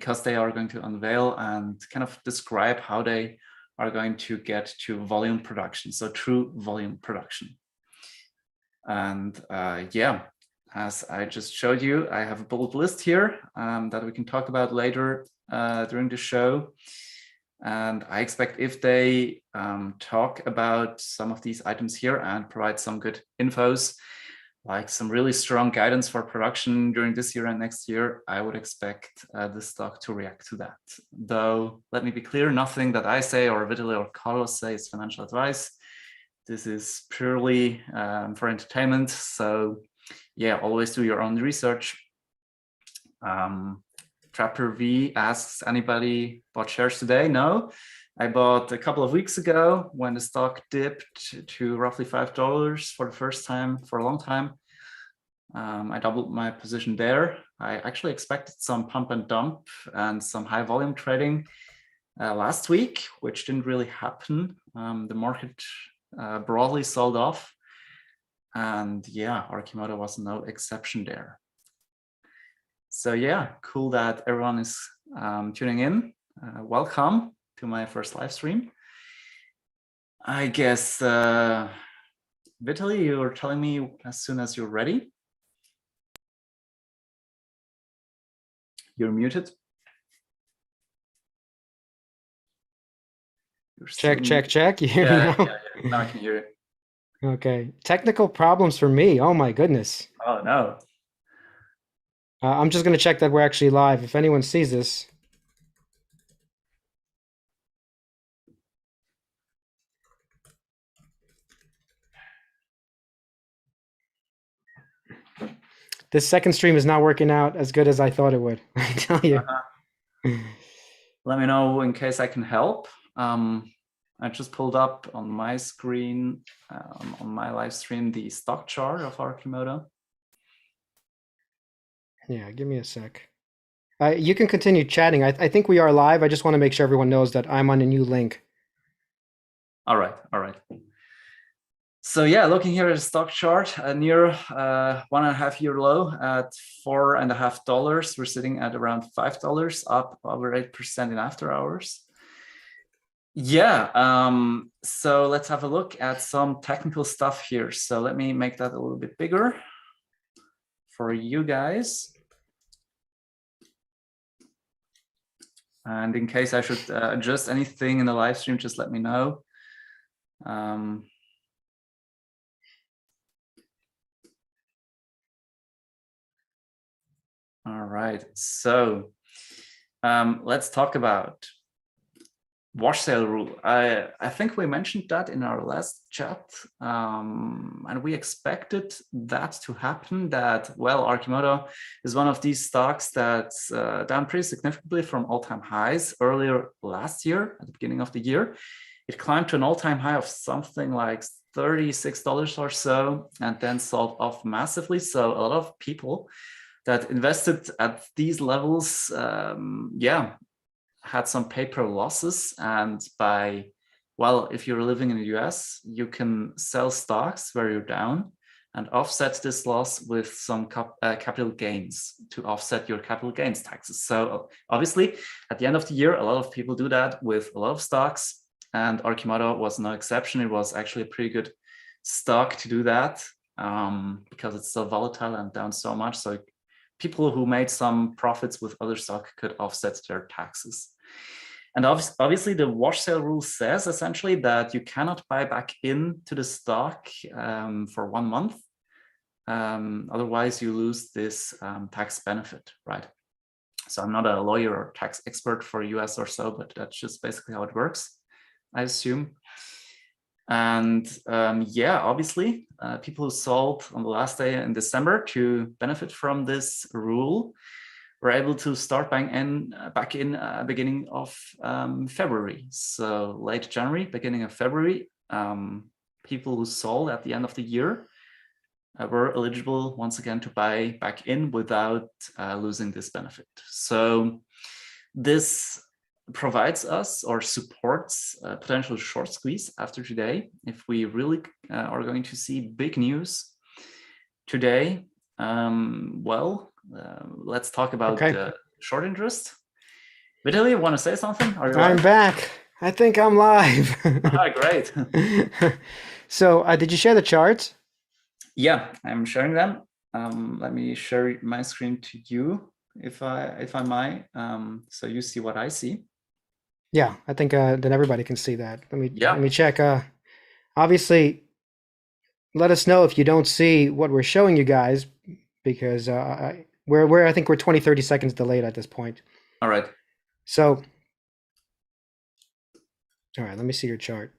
because they are going to unveil and kind of describe how they are going to get to volume production, so true volume production. And yeah, as I just showed you, I have a bullet list here that we can talk about later during the show. And I expect if they talk about some of these items here and provide some good infos, like some really strong guidance for production during this year and next year, I would expect the stock to react to that. Though, let me be clear, nothing that I say or Vitaly or Carlos say is financial advice. This is purely for entertainment. So yeah, always do your own research. Trapper V asks, anybody bought shares today? No, I bought a couple of weeks ago when the stock dipped to roughly $5 for the first time for a long time. I doubled my position there. I actually expected some pump and dump and some high volume trading last week, which didn't really happen. The market broadly sold off. And yeah, Arcimoto was no exception there. So yeah, cool that everyone is tuning in. Welcome to my first live stream. I guess, Vitaly, you're telling me as soon as you're ready. You're muted. Check. You hear me now? Yeah. Now I can hear you. Okay. Technical problems for me. Oh my goodness. Oh no. I'm just going to check that we're actually live. If anyone sees this. This second stream is not working out as good as I thought it would. I tell you. Let me know in case I can help. I just pulled up on my screen, on my live stream, the stock chart of Arcimoto. Yeah, give me a sec. You can continue chatting. I think we are live. I just want to make sure everyone knows that I'm on a new link. All right. So yeah, looking here at the stock chart, near 1.5-year low at $4.50. We're sitting at around $5, up over 8% in after hours. Yeah, so let's have a look at some technical stuff here. So let me make that a little bit bigger for you guys. And in case I should adjust anything in the live stream, just let me know. All right, so let's talk about wash sale rule. I think we mentioned that in our last chat, and we expected that to happen, that, well, Arcimoto is one of these stocks that's down pretty significantly from all-time highs earlier last year, at the beginning of the year. It climbed to an all-time high of something like $36 or so, and then sold off massively. So a lot of people that invested at these levels, yeah, had some paper losses. And by, well, if you're living in the US, you can sell stocks where you're down and offset this loss with some capital gains to offset your capital gains taxes. So obviously, at the end of the year, a lot of people do that with a lot of stocks, and Arcimoto was no exception. It was actually a pretty good stock to do that because it's so volatile and down so much. So people who made some profits with other stock could offset their taxes. And obviously the wash sale rule says essentially that you cannot buy back into the stock for 1 month. Otherwise you lose this tax benefit, right? So I'm not a lawyer or tax expert for US or so, but that's just basically how it works, I assume. And yeah, obviously, people who sold on the last day in December to benefit from this rule were able to start buying back in beginning of February. So late January, beginning of February, people who sold at the end of the year were eligible once again to buy back in without losing this benefit. So this provides us or supports a potential short squeeze after today. If we really are going to see big news today, well, let's talk about the short interest. Vitaly, you want to say something? Are you I'm live? back. I think I'm live. Ah, great. So, did you share the charts? Yeah, I'm sharing them. Let me share my screen to you, if I might, so you see what I see. Yeah, I think then everybody can see that. Let Yeah. me check. Obviously, let us know if you don't see what we're showing you guys, because we're I think we're 20, 30 seconds delayed at this point. All right. So, all right, let me see your chart.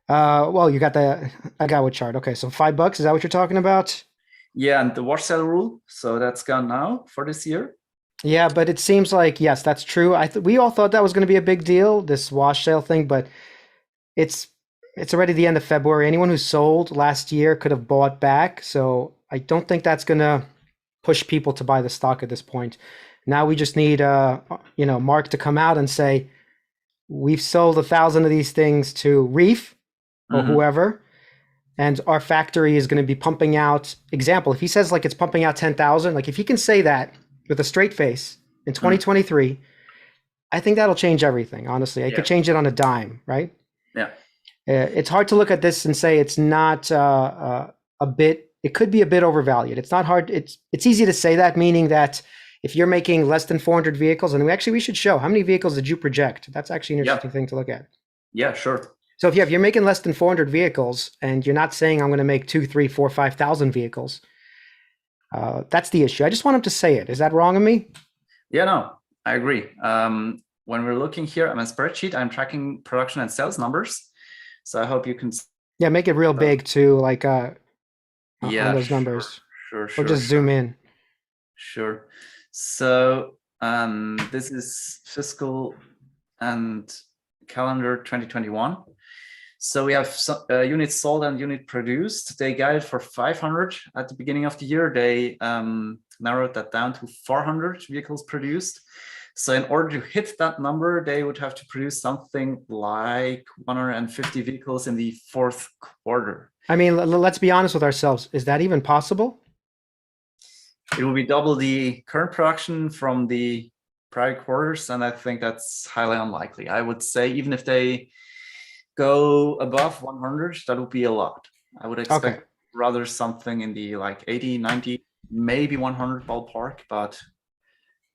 Well, you got I got what chart? Okay, so $5. Is that what you're talking about? Yeah, and the wash sale rule. So that's gone now for this year. Yeah, but it seems like yes, that's true. We all thought that was going to be a big deal, this wash sale thing, but it's it's already the end of February. Anyone who sold last year could have bought back, so I don't think that's going to push people to buy the stock at this point. Now we just need Mark to come out and say we've sold 1,000 of these things to Reef or Mm-hmm. whoever, and our factory is going to be pumping out. Example, if he says like it's pumping out 10,000, like if he can say that with a straight face in 2023, I think that'll change everything. Honestly, I could Yeah. change it on a dime, right? Yeah. It's hard to look at this and say it's not a bit. It could be a bit overvalued. It's not hard. It's easy to say that, meaning that if you're making less than 400 vehicles, and we should show how many vehicles did you project. That's actually an interesting Yeah. thing to look at. Yeah. Sure. So if you're making less than 400 vehicles and you're not saying I'm going to make 2, 3, 4, 5,000 vehicles, that's the issue. I just want him to say it. Is that wrong of me? Yeah. No, I agree. When we're looking here on my spreadsheet, I'm tracking production and sales numbers. So I hope you can. Yeah, make it real big too, like on Yeah. those Sure. numbers, Sure. or Sure. just zoom Sure. in. Sure. So this is fiscal and calendar 2021. So we have some, units sold and unit produced. They guided for 500 at the beginning of the year. They narrowed that down to 400 vehicles produced. So in order to hit that number, they would have to produce something like 150 vehicles in the fourth quarter. I mean, let's be honest with ourselves. Is that even possible? It will be double the current production from the prior quarters, and I think that's highly unlikely. I would say even if they go above 100, that would be a lot. I would expect Okay. rather something in the like 80, 90, maybe 100 ballpark, but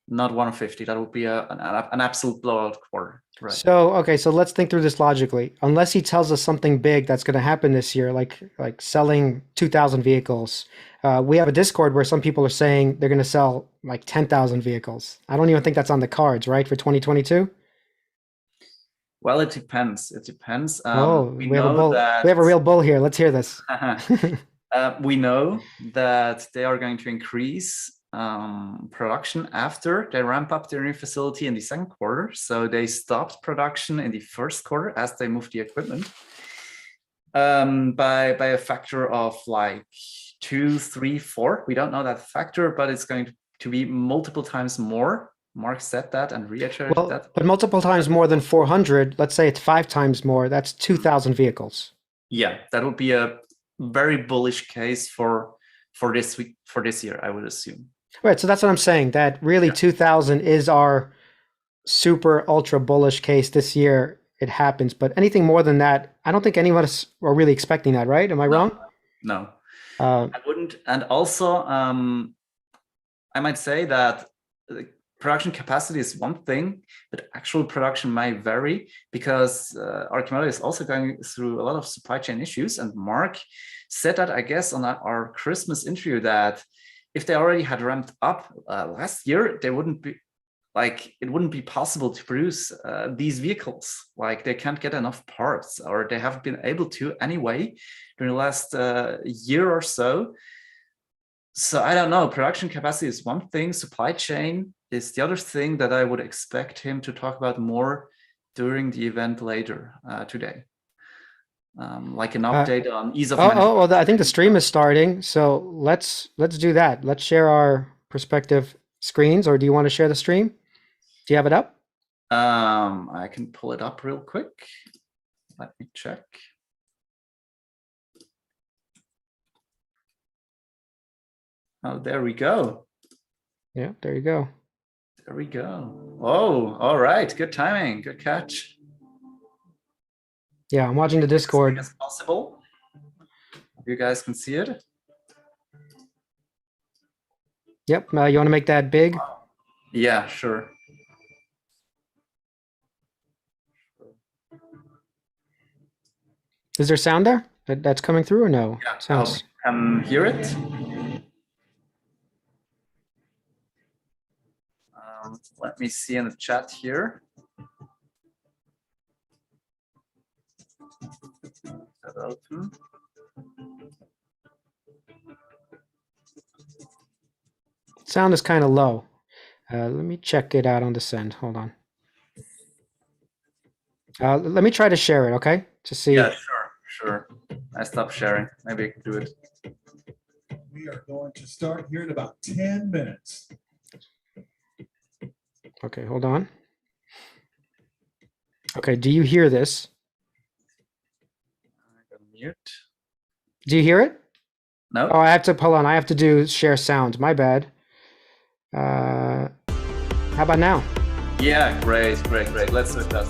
not 150. That would be an absolute blowout quarter. Right. So let's think through this logically. Unless he tells us something big that's going to happen this year, like selling 2,000 vehicles, we have a Discord where some people are saying they're going to sell like 10,000 vehicles. I don't even think that's on the cards, right, for 2022. Well, it depends. It depends. Oh, We we have a know bull. We that have a real bull here. Let's hear this. we know that they are going to increase production after they ramp up their new facility in the second quarter. So they stopped production in the first quarter as they moved the equipment by a factor of like 2, 3, 4. We don't know that factor, but it's going to be multiple times more. Mark said that and reiterated Well, that. but multiple times more than 400. Let's say it's 5 times more. That's 2,000 vehicles. Yeah, that would be a very bullish case for this week, for this year, I would assume. Right. So that's what I'm saying. That really 2,000 is our super ultra bullish case this year. It happens, but anything more than that, I don't think any of us are really expecting that, right? Am I No, wrong? no, Uh, I wouldn't. And also, I might say that production capacity is one thing, but actual production might vary because Arcimoto is also going through a lot of supply chain issues. And Mark said that, I guess, on our Christmas interview, that if they already had ramped up last year, they wouldn't be it wouldn't be possible to produce these vehicles. Like they can't get enough parts, or they haven't been able to anyway during the last year or so. So I don't know. Production capacity is one thing. Supply chain is the other thing that I would expect him to talk about more during the event later today. Like an update on ease of manufacturing. well, I think the stream is starting, so let's do that. Let's share our perspective screens, or do you want to share the stream? Do you have it up? I can pull it up real quick. Let me check. Oh, there we go. Yeah, there you go. There we go. Oh, all right. Good timing. Good catch. Yeah, I'm watching the Discord. As big as possible. You guys can see it. Yep. You want to make that big? Yeah, sure. Is there sound there that's coming through or no? Yeah, Sounds. hear it. Let me see in the chat here. That open. Sound is kind of low. Let me check it out on this end. Hold on. Let me try to share it, okay? To see. Yeah, sure. I stopped sharing. Maybe I can do it. We are going to start here in about 10 minutes. Okay, hold on. Okay, do you hear this? I'm gonna mute. Do you hear it? No. Oh, I have to, hold on. I have to do share sound. My bad. How about now? Yeah, great. Let's do that.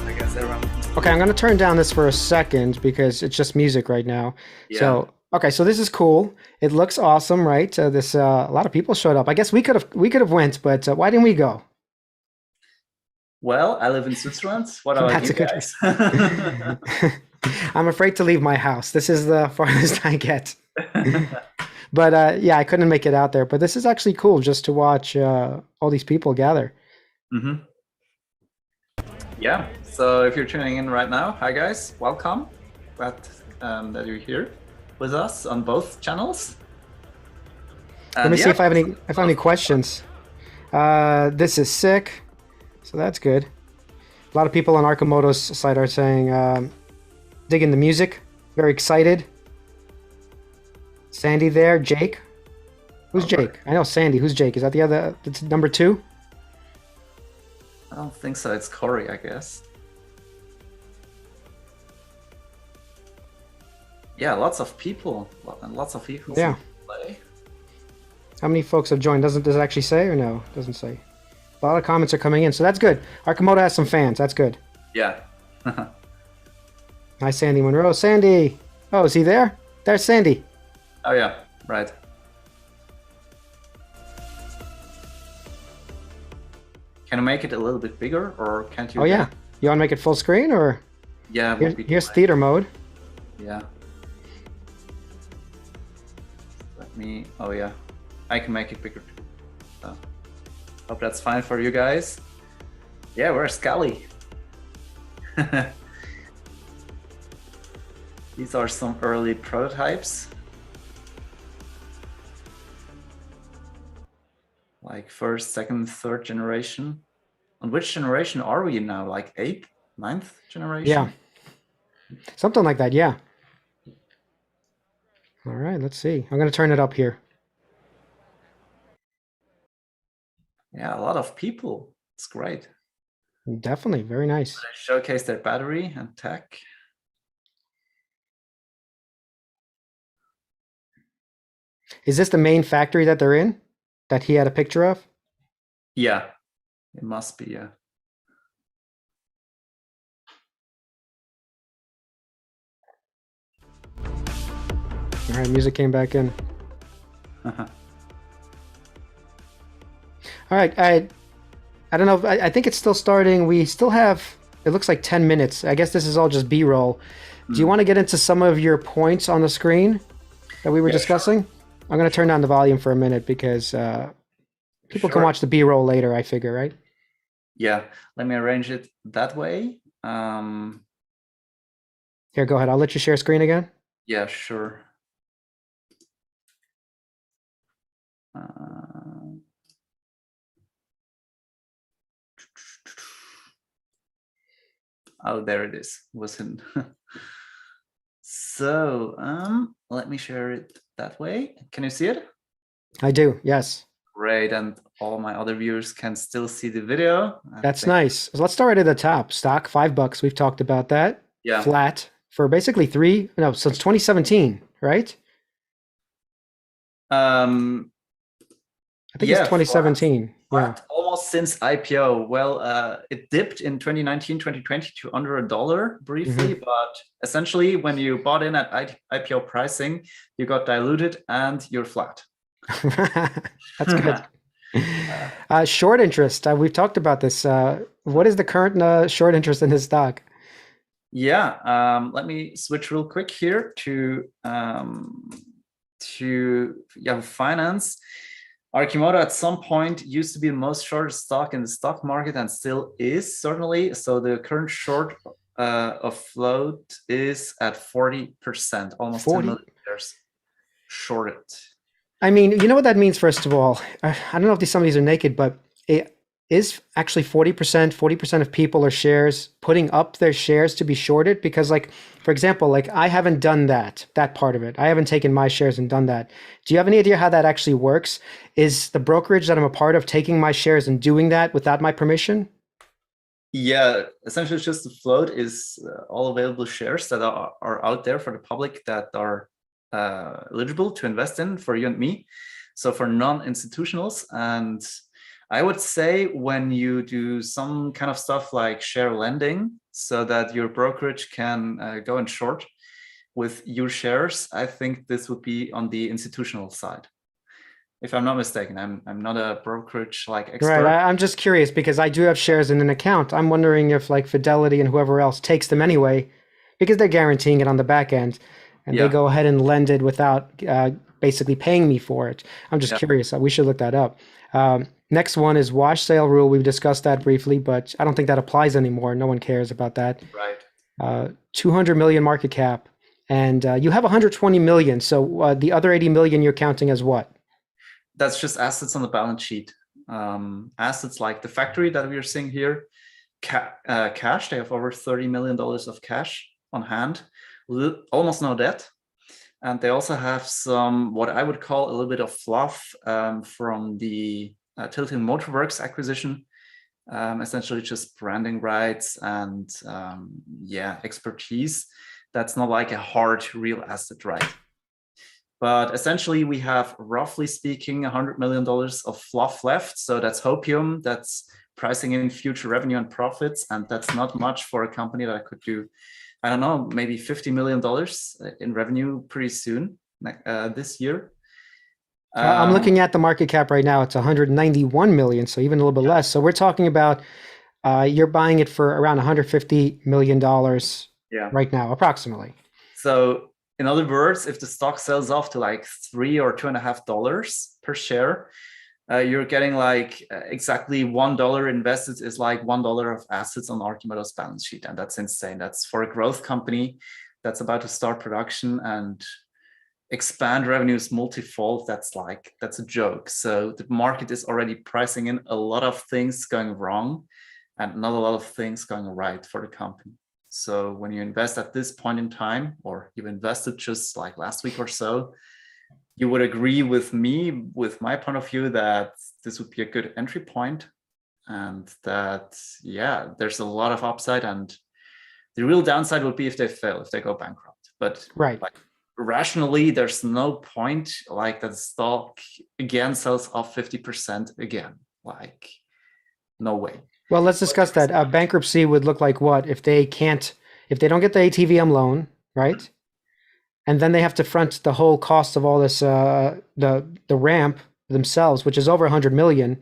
I guess everyone. Okay, I'm going to turn down this for a second because it's just music right now. Yeah. So, okay, so this is cool. It looks awesome, right? This a lot of people showed up. I guess we could have went, but why didn't we go? Well, I live in Switzerland. What about That's you a good guys? I'm afraid to leave my house. This is the farthest I get. But yeah, I couldn't make it out there. But this is actually cool just to watch all these people gather. Mm-hmm. Yeah. So if you're tuning in right now, hi guys, welcome. Glad that you're here with us on both channels. And Let me see if I have any questions. This is sick. So that's good. A lot of people on Arcimoto's site are saying, digging the music, very excited. Sandy there, Jake. Who's Jake? I know Sandy. Who's Jake? Is that the other, that's number 2? I don't think so. It's Corey, I guess. Yeah, lots of people. Lots of people. Yeah. Play. How many folks have joined? Does it actually say or no? Doesn't say. A lot of comments are coming in, so that's good. Arcimoto has some fans. That's good. Yeah. Hi, Sandy Monroe. Sandy! Oh, is he there? There's Sandy. Oh, yeah. Right. Can you make it a little bit bigger, or can't you? Oh, yeah. You want to make it full screen, or? Yeah. Here's theater mode. Yeah. Let me. Oh, yeah. I can make it bigger too. So, hope that's fine for you guys. Yeah, where's Scully? These are some early prototypes. Like first, second, third generation. On which generation are we now? Like 8th, 9th generation? Yeah. Something like that, yeah. All right, let's see. I'm going to turn it up here. Yeah, a lot of people. It's great. Definitely, very nice. They showcase their battery and tech. Is this the main factory that they're in? That he had a picture of? Yeah, it must be, yeah. All right, music came back in. All right, I don't know. I think it's still starting. We still have, it looks like 10 minutes. I guess this is all just B-roll. Do you want to get into some of your points on the screen that we were discussing? Sure. I'm going to turn down the volume for a minute because people can watch the B-roll later, I figure, right? Yeah, let me arrange it that way. Here, go ahead. I'll let you share screen again. Yeah, sure. Oh, there it is. Wasn't. So let me share it that way. Can you see it? I do, yes. Great, and all my other viewers can still see the video. That's nice. So let's start at the top. Stock, $5. We've talked about that. Yeah. Flat for basically since 2017, right? I think it's 2017. Flat almost since IPO. Well, it dipped in 2019, 2020 to under $1 briefly, but essentially when you bought in at IPO pricing, you got diluted and you're flat. That's good. Short interest. We've talked about this. What is the current short interest in this stock? Yeah, let me switch real quick here to Yahoo Finance. Arcimoto at some point used to be the most shorted stock in the stock market and still is, certainly. So the current short of float is at 40%, almost 10 million shares shorted. I mean, you know what that means, first of all? I don't know if some of these are naked, but it is actually 40% of people or shares putting up their shares to be shorted. Because, like, for example, like I haven't done that part of it. I haven't taken my shares and done that. Do you have any idea how that actually works? Is the brokerage that I'm a part of taking my shares and doing that without my permission? Yeah, essentially it's just the float is all available shares that are out there for the public that are eligible to invest in for you and me. So for non-institutionals. And I would say when you do some kind of stuff like share lending so that your brokerage can go in short with your shares, I think this would be on the institutional side. If I'm not mistaken, I'm not a brokerage like expert. Right, I'm just curious because I do have shares in an account. I'm wondering if like Fidelity and whoever else takes them anyway, because they're guaranteeing it on the back end, and they go ahead and lend it without basically paying me for it. I'm just curious. We should look that up. Next one is wash sale rule. We've discussed that briefly, but I don't think that applies anymore. No one cares about that. Right. 200 million market cap, and you have 120 million. So the other 80 million you're counting as what? That's just assets on the balance sheet. Assets like the factory that we are seeing here, cash. They have over $30 million of cash on hand, almost no debt. And they also have some, what I would call a little bit of fluff from the Peleton Motorworks acquisition, essentially just branding rights and expertise. That's not like a hard real asset, right? But essentially we have, roughly speaking, $100 million of fluff left. So that's hopium, that's pricing in future revenue and profits. And that's not much for a company that could do, I don't know, maybe $50 million in revenue pretty soon this year. I'm looking at the market cap right now. It's 191 million, so even a little bit less. So we're talking about you're buying it for around $150 million right now, approximately. So in other words, if the stock sells off to like $3 or $2.50 per share, you're getting like exactly $1 invested is like $1 of assets on Arcimoto's balance sheet. And that's insane. That's for a growth company that's about to start production and expand revenues multifold. That's a joke. So the market is already pricing in a lot of things going wrong and not a lot of things going right for the company. So when you invest at this point in time, or you invested just like last week or so, you would agree with me, with my point of view, that this would be a good entry point, and that, there's a lot of upside, and the real downside would be if they fail, if they go bankrupt. But right, like, rationally, there's no point like that stock again sells off 50% again. Like, no way. Well, let's discuss that. Bankruptcy would look like what if they don't get the ATVM loan, right? And then they have to front the whole cost of all this, the ramp themselves, which is over 100 million.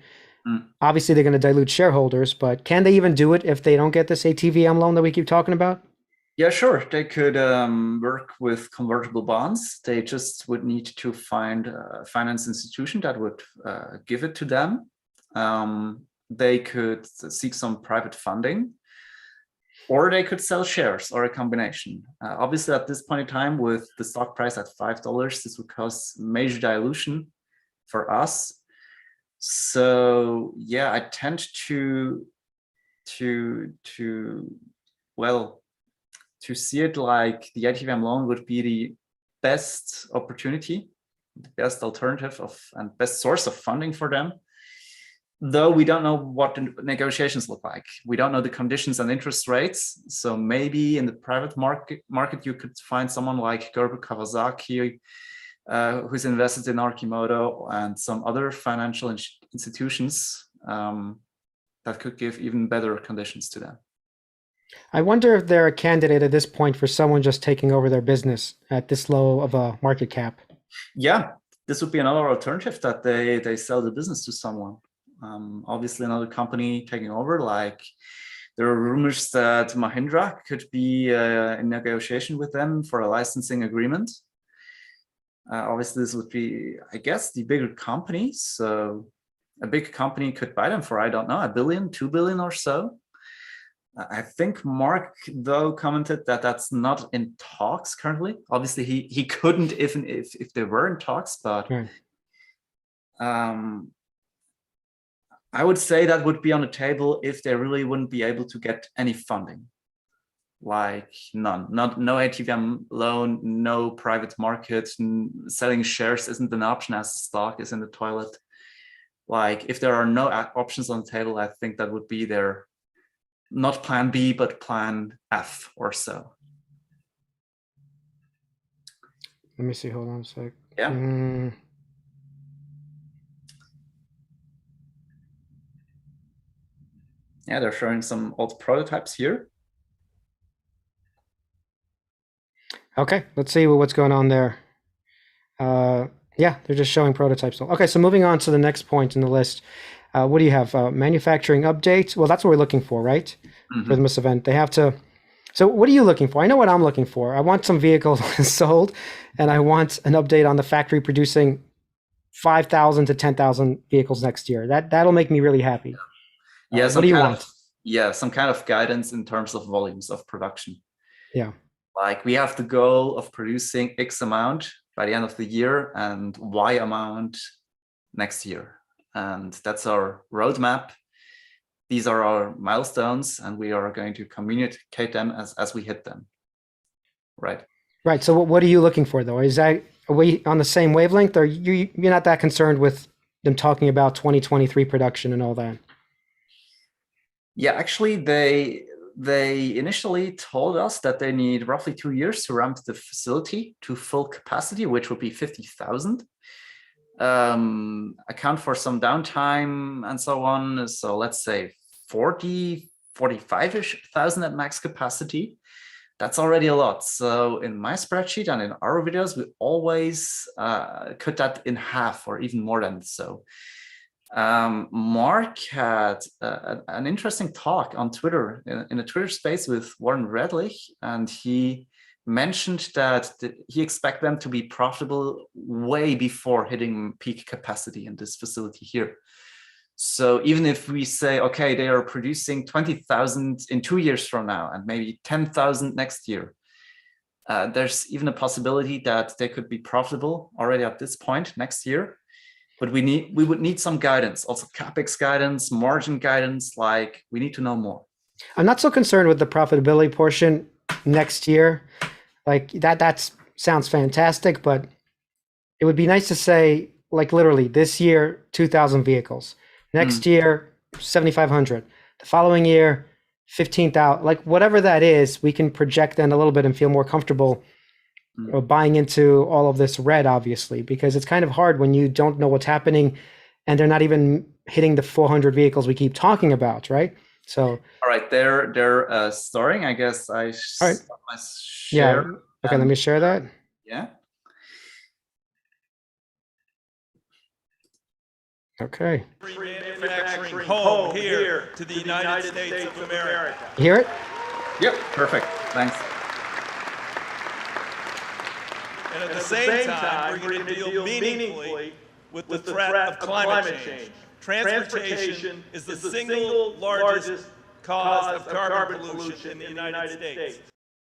Obviously, they're going to dilute shareholders, but can they even do it if they don't get this ATVM loan that we keep talking about? Yeah, sure. They could work with convertible bonds. They just would need to find a finance institution that would give it to them. They could seek some private funding, or they could sell shares, or a combination. Obviously, at this point in time, with the stock price at $5, this would cause major dilution for us. So yeah, I tend to see it like the ATVM loan would be the best opportunity, the best alternative and best source of funding for them. Though we don't know what the negotiations look like. We don't know the conditions and interest rates. So maybe in the private market you could find someone like Gerber Kawasaki who's invested in Arcimoto and some other financial institutions that could give even better conditions to them. I wonder if they're a candidate at this point for someone just taking over their business at this low of a market cap. Yeah, this would be another alternative, that they sell the business to someone. Obviously, another company taking over. Like, there are rumors that Mahindra could be in negotiation with them for a licensing agreement. Obviously, this would be, I guess, the bigger company. So a big company could buy them for, I don't know, $1 billion, $2 billion or so. I think Mark, though, commented that that's not in talks currently. Obviously, he couldn't even if they were in talks, but Right. I would say that would be on the table if they really wouldn't be able to get any funding. Like none, no ATM loan, no private market, selling shares isn't an option as the stock is in the toilet. Like, if there are no options on the table, I think that would be their, not plan B, but plan F or so. Let me see, hold on a sec. Yeah. Yeah, they're showing some old prototypes here. Okay, let's see what's going on there. Yeah, they're just showing prototypes. Okay, so moving on to the next point in the list. What do you have? Manufacturing updates. Well, that's what we're looking for, right? For this event. They have to. So what are you looking for? I know what I'm looking for. I want some vehicles sold, and I want an update on the factory producing 5,000 to 10,000 vehicles next year. That'll make me really happy. Yeah, what do you want? Some kind of guidance in terms of volumes of production. Yeah. Like, we have the goal of producing X amount by the end of the year and Y amount next year. And that's our roadmap. These are our milestones, and we are going to communicate them as we hit them. Right. Right. So what are you looking for, though? Are we on the same wavelength, or you're not that concerned with them talking about 2023 production and all that? Yeah, actually, they initially told us that they need roughly 2 years to ramp the facility to full capacity, which would be 50,000. Account for some downtime and so on. So let's say 45-ish thousand at max capacity. That's already a lot. So in my spreadsheet and in our videos, we always cut that in half or even more than so. Mark had an interesting talk on Twitter, in a Twitter space with Warren Redlich, and he mentioned that he expects them to be profitable way before hitting peak capacity in this facility here. So even if we say, okay, they are producing 20,000 in 2 years from now and maybe 10,000 next year, there's even a possibility that they could be profitable already at this point next year. But we would need some guidance, also CapEx guidance, margin guidance. Like, we need to know more. I'm not so concerned with the profitability portion next year. Like, that sounds fantastic, but it would be nice to say, like, literally this year, 2,000 vehicles. Next year, 7,500. The following year, 15,000. Like, whatever that is, we can project then a little bit and feel more comfortable buying into all of this red, obviously, because it's kind of hard when you don't know what's happening and they're not even hitting the 400 vehicles we keep talking about, right? So all right, they're starting. I guess I right. share. Yeah. Okay, let me share that. Yeah. Okay. Manufacturing home here to the United States of America. You hear it? Yep. Perfect. Thanks. And at the same time, we're going to deal meaningfully with the threat of climate change. Transportation is the single largest cause of carbon pollution in the United States.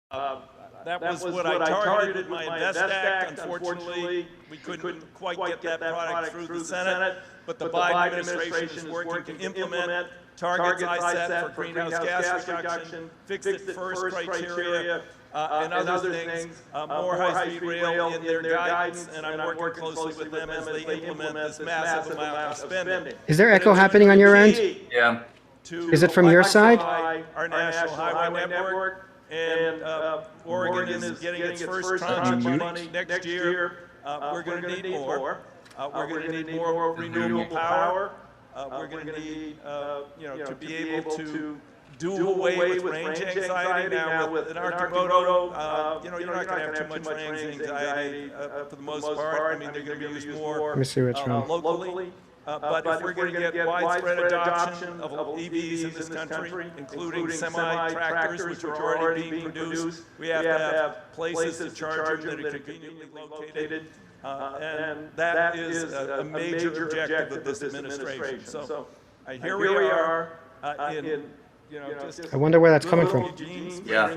That was what I targeted with my Invest Act. Unfortunately, we couldn't quite get that product through the Senate, but the Biden administration is working to implement targets I set for greenhouse gas reduction, fixed it first criteria, and other things, more high-speed rail in their guidance, and I'm working closely with them as they implement this massive amount of spending. Is there echo happening on your end? Yeah. Is it from your side? Our national highway network, and Oregon is getting its first tranche of money next year. we're going to need more. We're going to need more renewable power. We're going to need, to be able to do away with range anxiety. Now, with an Arcimoto, you're not going to have too much range anxiety for the most part. I mean, they're going to be used more Let me see what's wrong. locally. But if we're going to get widespread adoption of EVs in this country, including semi-tractors, which are already being produced, we have to have places to charge them that are conveniently located. And that is a major objective of this administration. So here we are in, just I wonder where that's coming from. Yeah,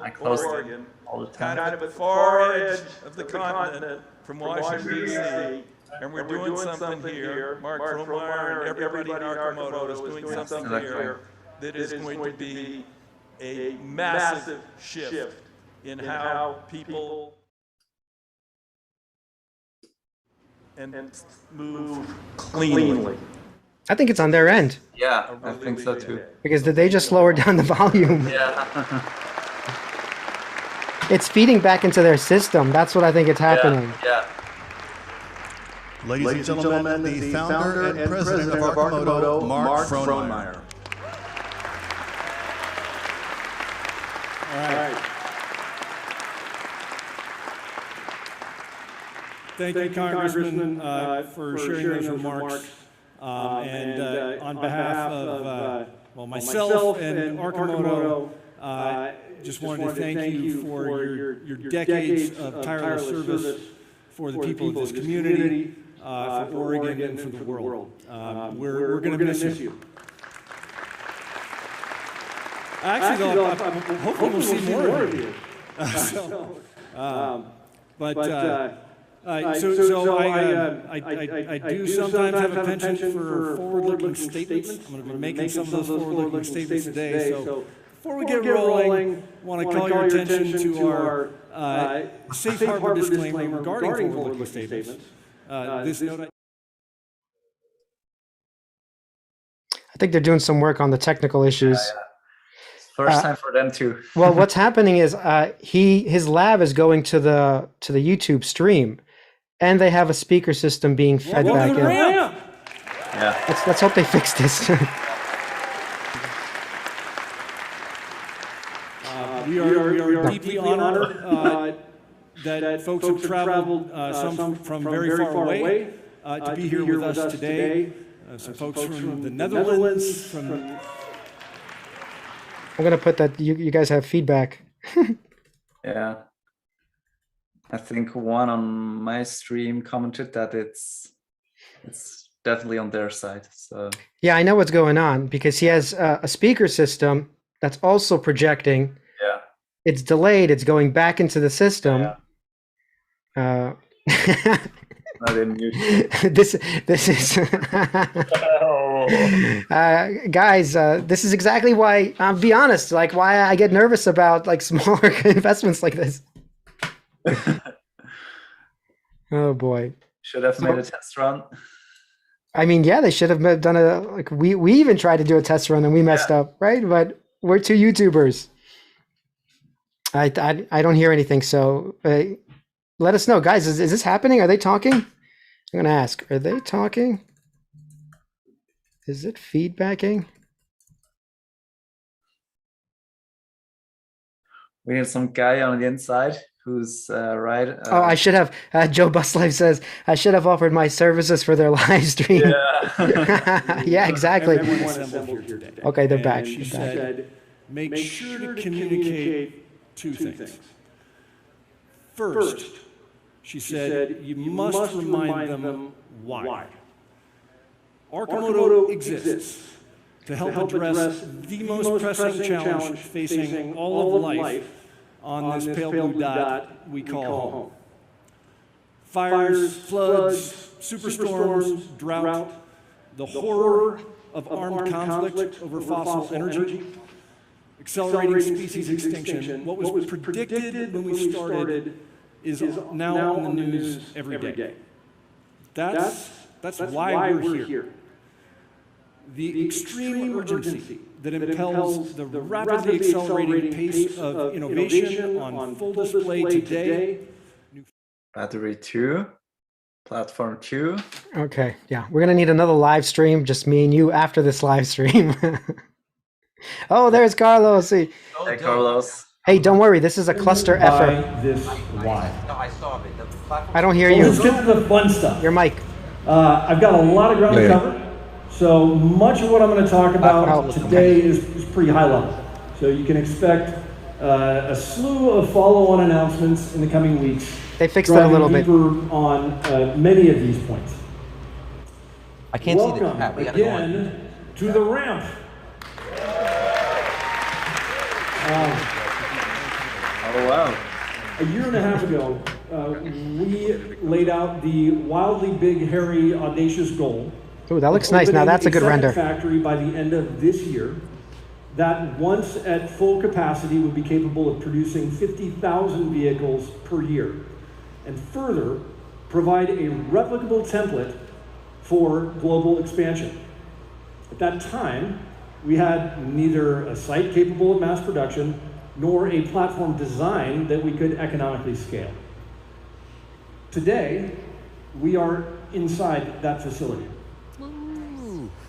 I close Oregon, all the kind time. of at the far edge of the continent from Washington, D.C., and we're doing something here. Mark Fromeyer and everybody in Arcimoto is doing something here that is going to be a massive shift in how people and move cleanly. I think it's on their end, Yeah, I think so too. because did they just lower down the volume? Yeah. It's feeding back into their system. That's what I think is happening. Yeah. Ladies and gentlemen, the founder and president of Arcimoto, Mark Fromeyer. All right. Thank you, Congressman, for sharing those remarks. And on behalf of myself and Arcimoto, just wanted to thank you for your decades of tireless service for the people of this community, for Oregon, and for the world. We're going to miss you. Actually, though, hopefully we'll see more of you. I do sometimes have a penchant for forward-looking statements. I'm going to be making some of those forward-looking statements today. So before we get rolling, I want to call your attention to our safe harbor disclaimer regarding forward-looking statements. This note. I think they're doing some work on the technical issues. First time for them too. Well, what's happening is his lab is going to the YouTube stream, and they have a speaker system being fed back in. Yeah. Let's hope they fix this. We are deeply honored that folks have traveled, some from very far away, to be here with us today. Some folks from the Netherlands, from... I'm going to put that you guys have feedback. Yeah. I think one on my stream commented that it's definitely on their side. So Yeah, I know what's going on because he has a speaker system that's also projecting. yeah. It's delayed. It's going back into the system. Yeah. I didn't mute. This is guys. This is exactly why. I'll be honest. Like why I get nervous about like smaller investments like this. Oh boy. Should have made a test run. I mean, yeah, they should have done a like we even tried to do a test run and we messed up, right? But we're two YouTubers. I don't hear anything, so let us know, guys. Is this happening? Are they talking? I'm gonna ask. Are they talking? Is it feedbacking? We need some guy on the inside who's right. Oh, I should have. Joe Buslife says I should have offered my services for their live stream. Yeah. Yeah, exactly. Everyone assembled here today. Okay, they're back. She They're back. said, make sure to communicate two things. First, she said, you must remind them why. Arcimoto exists to help address the most pressing challenge facing all of life on this pale blue dot we call home. Fires, floods, superstorms, drought, the horror of armed conflict over fossil energy, accelerating species extinction. What was predicted when we started is now on the news every day. That's why we're here. The extreme urgency that impels the rapidly accelerating pace of innovation on full display today Battery 2, platform 2. Okay, yeah, we're gonna need another live stream, just me and you after this live stream. Oh, there's Carlos. Hey, Hey, Carlos. hey, don't worry, this is a cluster effort. This live. I don't hear Well, you. let's get to the fun stuff. Your mic. I've got a lot of ground to cover, so much of what I'm going to talk about today is pretty high level. So you can expect a slew of follow-on announcements in the coming weeks. They fixed that a little bit. On many of these points. I can't see the Welcome chat. We gotta go on. again to the ramp. Oh, wow. A year and a half ago, we laid out the wildly big, hairy, audacious goal. Oh, that looks nice. Now that's a good render. Factory by the end of this year, that once at full capacity would be capable of producing 50,000 vehicles per year, and further provide a replicable template for global expansion. At that time, we had neither a site capable of mass production nor a platform design that we could economically scale. Today, we are inside that facility.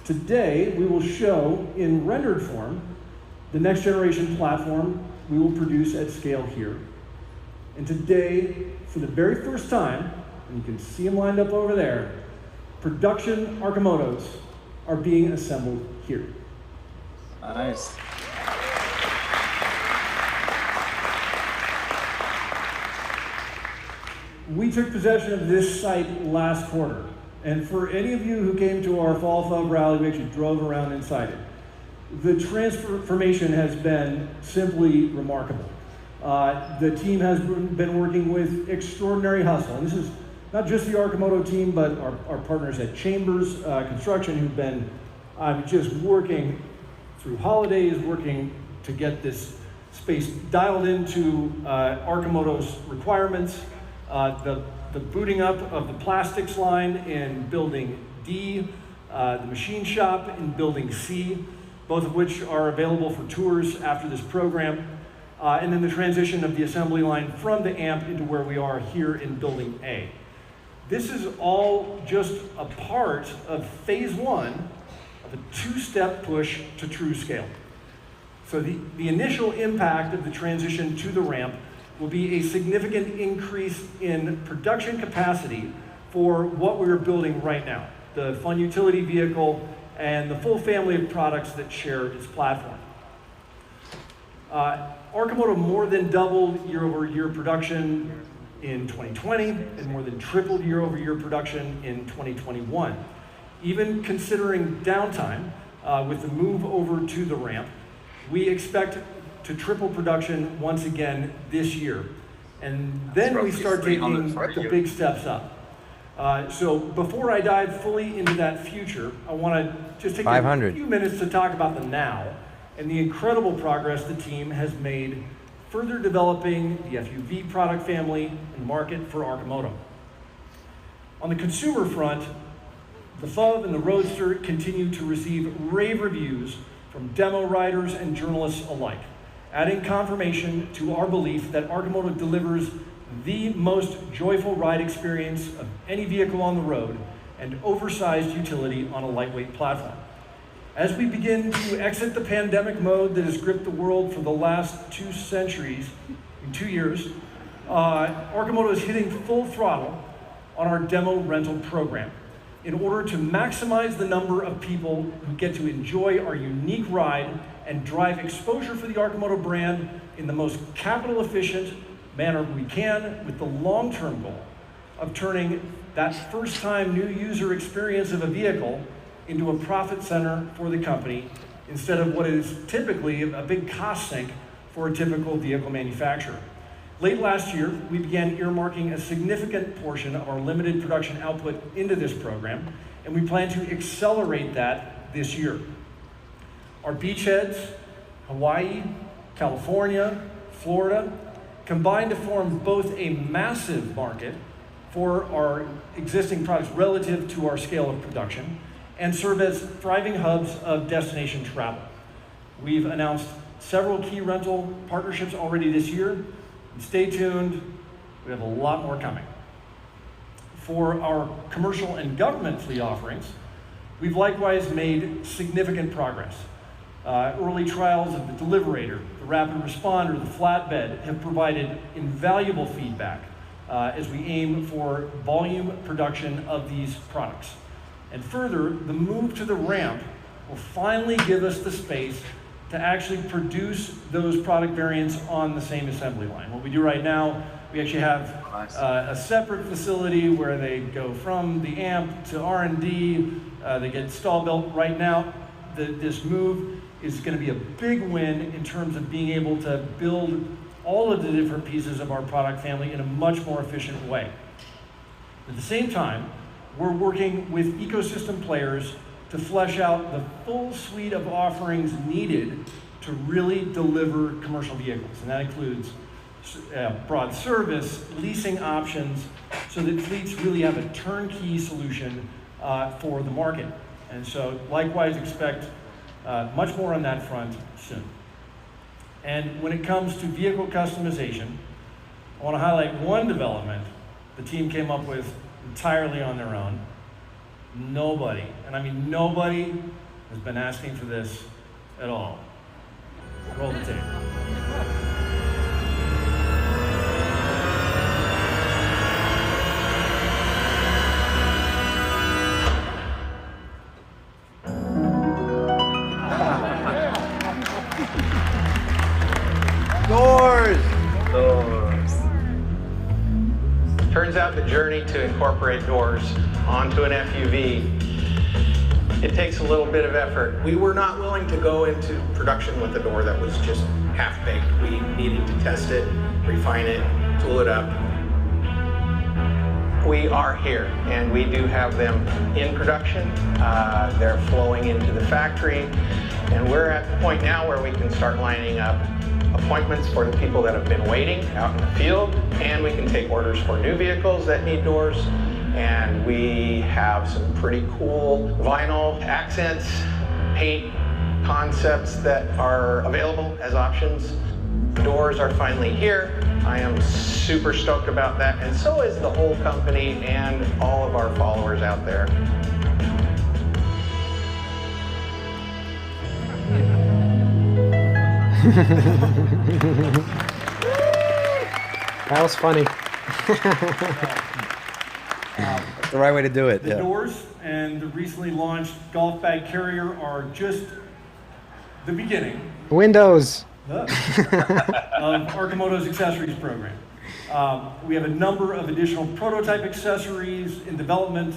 Today, we will show in rendered form the next generation platform we will produce at scale here. And today, for the very first time, and you can see them lined up over there, production Arcimotos are being assembled here. Nice. We took possession of this site last quarter. And for any of you who came to our Fall FUV rally, we actually drove around inside it. The transformation has been simply remarkable. The team has been working with extraordinary hustle. And this is not just the Arcimoto team, but our partners at Chambers Construction, who've been just working through holidays, working to get this space dialed into Arcimoto's requirements. The booting up of the plastics line in building D, the machine shop in building C, both of which are available for tours after this program, and then the transition of the assembly line from the AMP into where we are here in building A. This is all just a part of phase one of a two-step push to true scale. So the initial impact of the transition to the ramp will be a significant increase in production capacity for what we're building right now, the Fun Utility Vehicle and the full family of products that share its platform. Arcimoto more than doubled year-over-year production in 2020 and more than tripled year-over-year production in 2021. Even considering downtime with the move over to the ramp, we expect to triple production once again this year. And then we start taking the big steps up. So before I dive fully into that future, I want to just take a few minutes to talk about the now and the incredible progress the team has made further developing the FUV product family and market for Arcimoto. On the consumer front, the FUV and the Roadster continue to receive rave reviews from demo riders and journalists alike, adding confirmation to our belief that Arcimoto delivers the most joyful ride experience of any vehicle on the road and oversized utility on a lightweight platform. As we begin to exit the pandemic mode that has gripped the world for the last 2 centuries, in 2 years, Arcimoto is hitting full throttle on our demo rental program in order to maximize the number of people who get to enjoy our unique ride and drive exposure for the Arcimoto brand in the most capital efficient manner we can, with the long-term goal of turning that first-time new user experience of a vehicle into a profit center for the company instead of what is typically a big cost sink for a typical vehicle manufacturer. Late last year, we began earmarking a significant portion of our limited production output into this program, and we plan to accelerate that this year. Our beachheads, Hawaii, California, Florida, combine to form both a massive market for our existing products relative to our scale of production and serve as thriving hubs of destination travel. We've announced several key rental partnerships already this year. And stay tuned, we have a lot more coming. For our commercial and government fleet offerings, we've likewise made significant progress. Early trials of the Deliverator, the Rapid Responder, the Flatbed have provided invaluable feedback as we aim for volume production of these products. And further, the move to the ramp will finally give us the space to actually produce those product variants on the same assembly line. What we do right now, we actually have a separate facility where they go from the AMP to R&D, they get stall built. Right now, this move is going to be a big win in terms of being able to build all of the different pieces of our product family in a much more efficient way. At the same time, we're working with ecosystem players to flesh out the full suite of offerings needed to really deliver commercial vehicles. And that includes broad service, leasing options, so that fleets really have a turnkey solution for the market. And so likewise expect much more on that front soon. And when it comes to vehicle customization, I want to highlight one development the team came up with entirely on their own. Nobody, and I mean nobody, has been asking for this at all. Roll the tape. Doors! Turns out the journey to incorporate doors onto an FUV, it takes a little bit of effort. We were not willing to go into production with a door that was just half-baked. We needed to test it, refine it, tool it up. We are here, and we do have them in production. They're flowing into the factory, and we're at the point now where we can start lining up appointments for the people that have been waiting out in the field, and we can take orders for new vehicles that need doors. And we have some pretty cool vinyl accents, paint concepts that are available as options. Doors are finally here. I am super stoked about that, and so is the whole company and all of our followers out there. That was funny. That's the right way to do it. The doors and the recently launched golf bag carrier are just the beginning Windows. of Arcimoto's accessories program. We have a number of additional prototype accessories in development,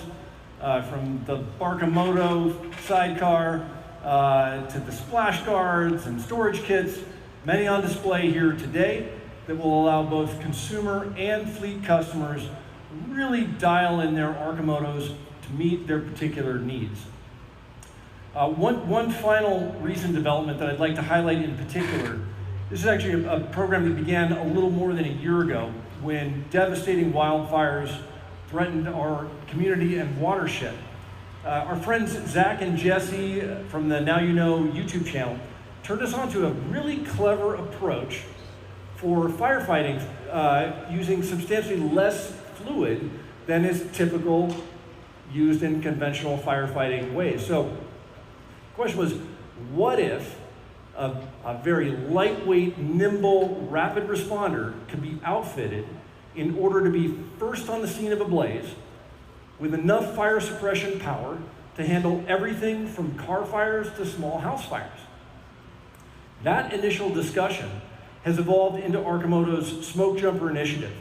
from the Arcimoto sidecar to the splash guards and storage kits, many on display here today that will allow both consumer and fleet customers really dial in their Arcimotos to meet their particular needs. One final recent development that I'd like to highlight in particular, this is actually a program that began a little more than a year ago when devastating wildfires threatened our community and watershed. Our friends Zach and Jesse from the Now You Know YouTube channel turned us on to a really clever approach for firefighting using substantially less fluid than is typical used in conventional firefighting ways. So the question was, what if a very lightweight, nimble, rapid responder could be outfitted in order to be first on the scene of a blaze with enough fire suppression power to handle everything from car fires to small house fires? That initial discussion has evolved into Arcimoto's Smoke Jumper initiative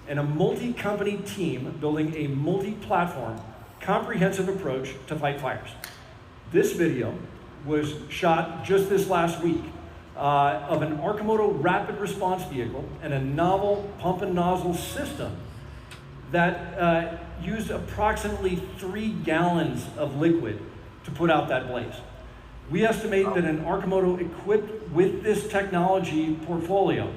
and a multi-company team building a multi-platform, comprehensive approach to fight fires. This video was shot just this last week of an Arcimoto rapid response vehicle and a novel pump and nozzle system that used approximately 3 gallons of liquid to put out that blaze. We estimate that an Arcimoto equipped with this technology portfolio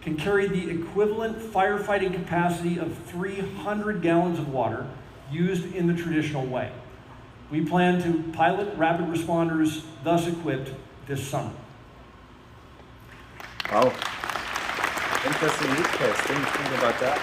can carry the equivalent firefighting capacity of 300 gallons of water used in the traditional way. We plan to pilot rapid responders thus equipped this summer. Wow. Interesting use case. Didn't think about that.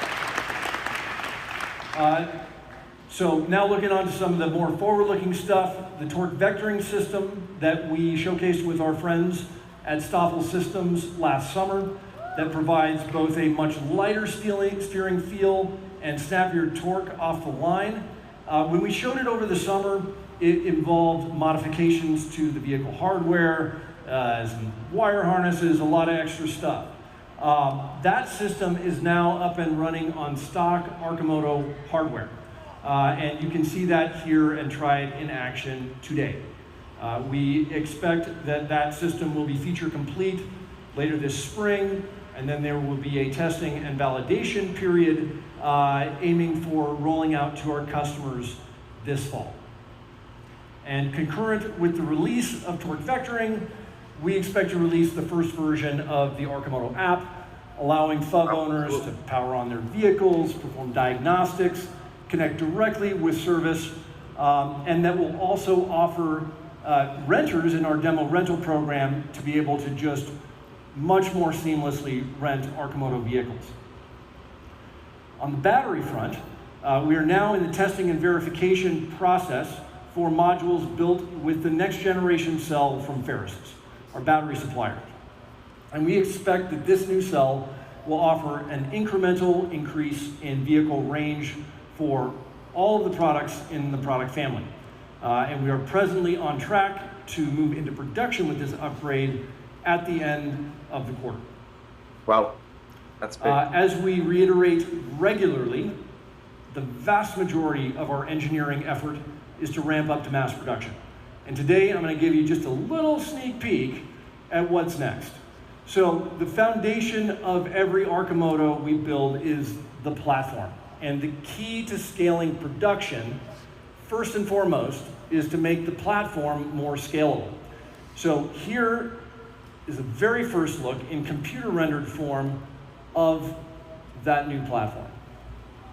So now looking on to some of the more forward-looking stuff, the torque vectoring system that we showcased with our friends at Stoffel Systems last summer that provides both a much lighter steering feel and snappier torque off the line. When we showed it over the summer, it involved modifications to the vehicle hardware, some wire harnesses, a lot of extra stuff. That system is now up and running on stock Arcimoto hardware. And you can see that here and try it in action today. We expect that that system will be feature complete later this spring, and then there will be a testing and validation period aiming for rolling out to our customers this fall. And concurrent with the release of torque vectoring, we expect to release the first version of the Arcimoto app, allowing FUV owners to power on their vehicles, perform diagnostics, connect directly with service, and that will also offer renters in our demo rental program to be able to just much more seamlessly rent Arcimoto vehicles. On the battery front, we are now in the testing and verification process for modules built with the next generation cell from FUVS, our battery supplier. And we expect that this new cell will offer an incremental increase in vehicle range for all of the products in the product family. And we are presently on track to move into production with this upgrade at the end of the quarter. Wow, that's big. As we reiterate regularly, the vast majority of our engineering effort is to ramp up to mass production. And today I'm going to give you just a little sneak peek at what's next. So the foundation of every Arcimoto we build is the platform. And the key to scaling production, first and foremost, is to make the platform more scalable. So here is the very first look in computer rendered form of that new platform.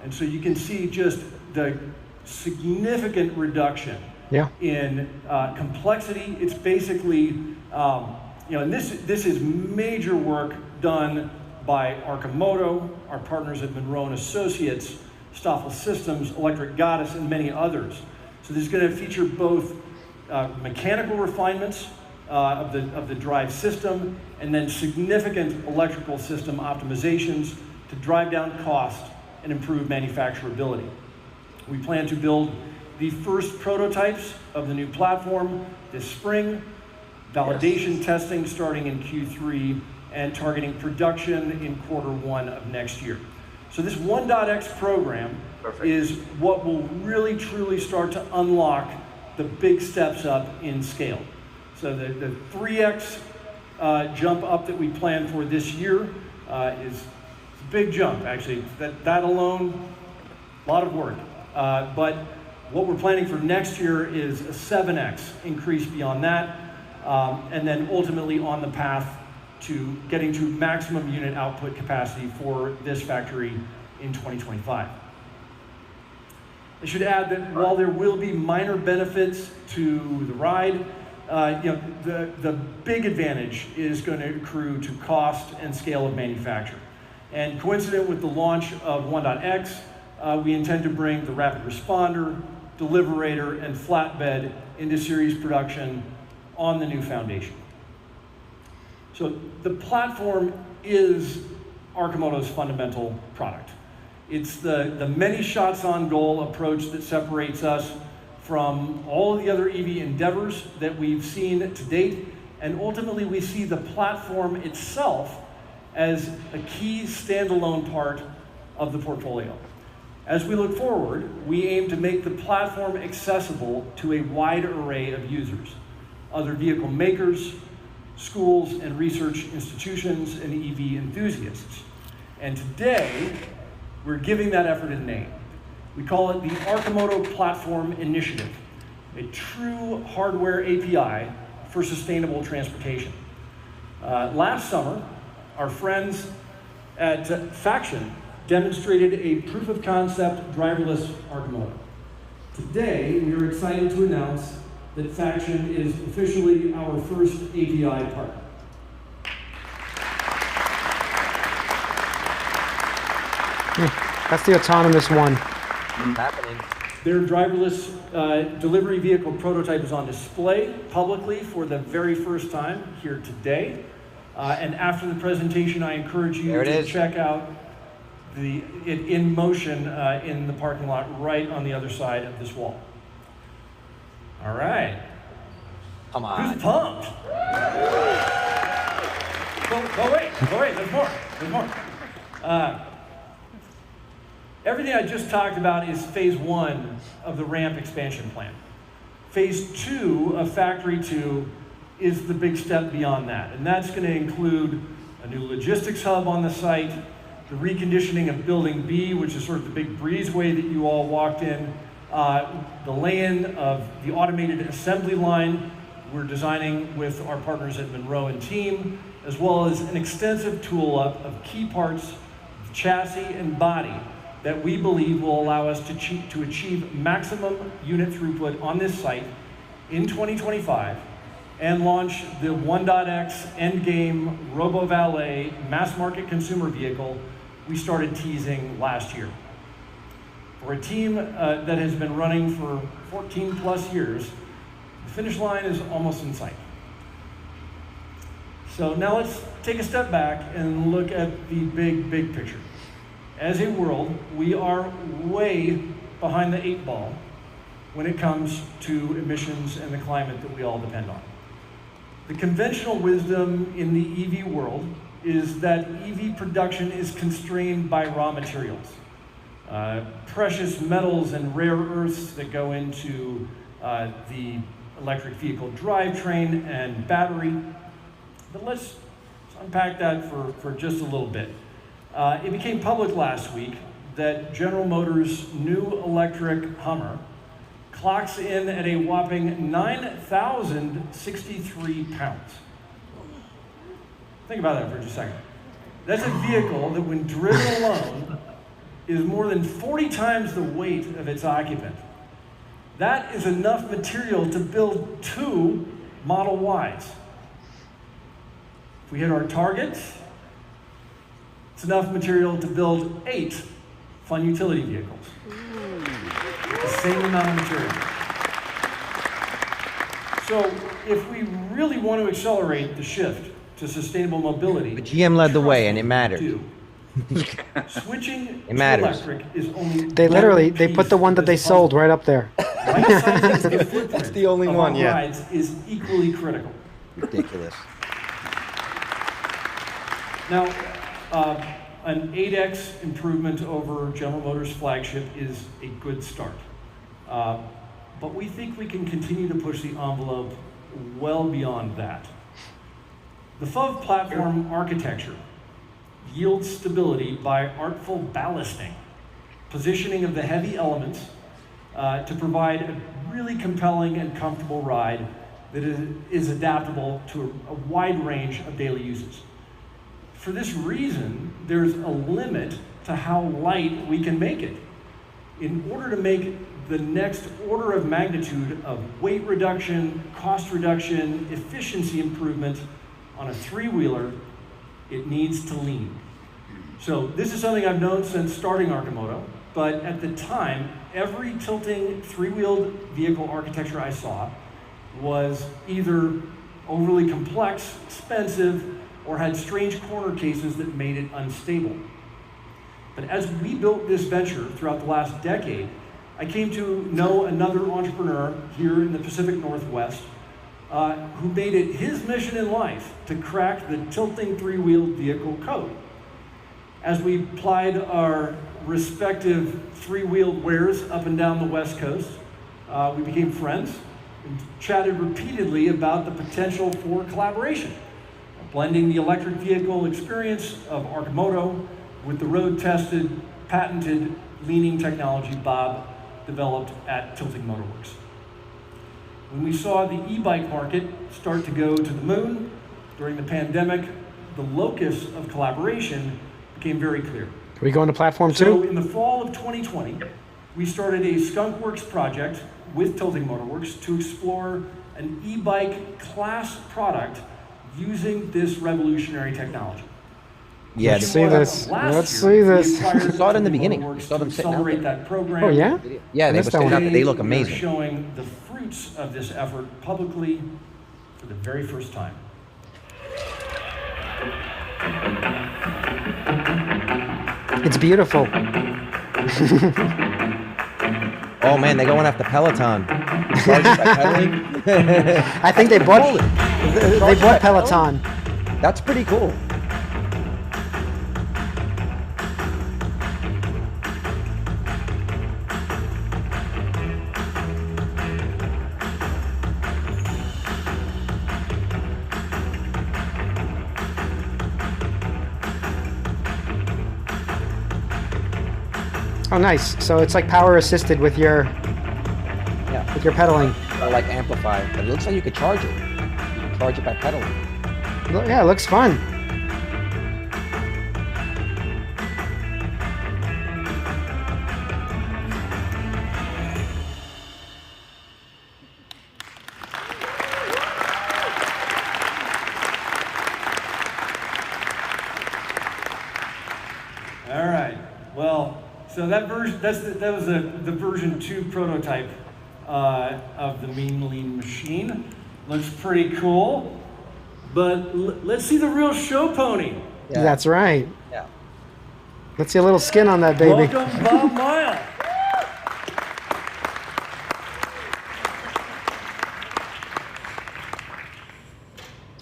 And so you can see just the significant reduction in complexity. It's basically, and this is major work done by Arcimoto, our partners at Monroe & Associates, Stoffel Systems, Electric Goddess, and many others. So this is going to feature both mechanical refinements of the drive system, and then significant electrical system optimizations to drive down cost and improve manufacturability. We plan to build the first prototypes of the new platform this spring, validation testing starting in Q3, and targeting production in Q1 of next year. So this 1.x program is what will really truly start to unlock the big steps up in scale. So the 3x jump up that we plan for this year is a big jump, actually. That alone, a lot of work. But what we're planning for next year is a 7x increase beyond that, and then ultimately on the path to getting to maximum unit output capacity for this factory in 2025. I should add that while there will be minor benefits to the ride, the big advantage is going to accrue to cost and scale of manufacture. And coincident with the launch of 1.x, we intend to bring the Rapid Responder, Deliverator, and Flatbed into series production on the new foundation. So the platform is Arcimoto's fundamental product. It's the many shots on goal approach that separates us from all of the other EV endeavors that we've seen to date, and ultimately we see the platform itself as a key standalone part of the portfolio. As we look forward, we aim to make the platform accessible to a wide array of users, other vehicle makers, schools and research institutions, and EV enthusiasts. And today, we're giving that effort a name. We call it the Arcimoto Platform Initiative, a true hardware API for sustainable transportation. Last summer, our friends at Faction demonstrated a proof of concept driverless Arcimoto. Today, we are excited to announce that Faction is officially our first API partner. That's the autonomous one. Happening. Their driverless delivery vehicle prototype is on display publicly for the very first time here today. And after the presentation, I encourage you to check out it in motion in the parking lot right on the other side of this wall. All right. Come on. Who's pumped? Go wait, there's more. Everything I just talked about is phase 1 of the ramp expansion plan. Phase 2 of Factory 2 is the big step beyond that, and that's going to include a new logistics hub on the site, the reconditioning of Building B, which is sort of the big breezeway that you all walked in, the lay-in of the automated assembly line we're designing with our partners at Monroe and team, as well as an extensive tool-up of key parts, chassis and body, that we believe will allow us to achieve maximum unit throughput on this site in 2025 and launch the 1.X endgame Robo-Valet mass market consumer vehicle we started teasing last year. For a team that has been running for 14 plus years, the finish line is almost in sight. So now let's take a step back and look at the big picture. As a world, we are way behind the 8 ball when it comes to emissions and the climate that we all depend on. The conventional wisdom in the EV world is that EV production is constrained by raw materials, precious metals and rare earths that go into the electric vehicle drivetrain and battery. But let's unpack that for just a little bit. It became public last week that General Motors' new electric Hummer clocks in at a whopping 9,063 pounds. Think about that for just a second. That's a vehicle that, when driven alone, is more than 40 times the weight of its occupant. That is enough material to build 2 Model Ys. If we hit our targets, it's enough material to build 8 Fun Utility vehicles. The same amount of material. So if we really want to accelerate the shift to sustainable mobility, But GM led the way, and it mattered. Switching It matters. to electric is only They put the one that they sold right up there. That's the only one, yeah. Rides is equally critical. Ridiculous. Now, an 8x improvement over General Motors' flagship is a good start. But we think we can continue to push the envelope well beyond that. The FUV platform architecture yields stability by artful ballasting, positioning of the heavy elements to provide a really compelling and comfortable ride that is adaptable to a wide range of daily uses. For this reason, there's a limit to how light we can make it. In order to make the next order of magnitude of weight reduction, cost reduction, efficiency improvement on a 3-wheeler, it needs to lean. So this is something I've known since starting Arcimoto, but at the time, every tilting 3-wheeled vehicle architecture I saw was either overly complex, expensive, or had strange corner cases that made it unstable. But as we built this venture throughout the last decade, I came to know another entrepreneur here in the Pacific Northwest who made it his mission in life to crack the tilting 3-wheeled vehicle code. As we plied our respective 3-wheeled wares up and down the West Coast, we became friends and chatted repeatedly about the potential for collaboration, blending the electric vehicle experience of Arcimoto with the road-tested, patented leaning technology Bob developed at Tilting Motorworks. When we saw the e-bike market start to go to the moon during the pandemic, the locus of collaboration became very clear. Are we going to platform 2? So in the fall of 2020, we started a skunkworks project with Tilting Motorworks to explore an e-bike class product using this revolutionary technology. Yeah, Let's see this. Let's see this. You saw it in the beginning. You saw them sitting out there. That program. Oh yeah. Yeah, they were sitting out there. They look We're amazing. showing the fruits of this effort publicly for the very first time. It's beautiful. Oh man, they're going after Peloton. Charged by pedaling? I think they bought Charged by Peloton. That's pretty cool. Oh, nice. So it's like power assisted with your pedaling. Or like amplifier. But it looks like you could charge it. You can charge it by pedaling. Yeah, it looks fun. All right. Well, so that version, that was the version 2 prototype of the Mean Lean Machine. Looks pretty cool. But let's see the real show pony. Yeah. That's right. Yeah. Let's see a little skin on that baby. Welcome, Bob Mile.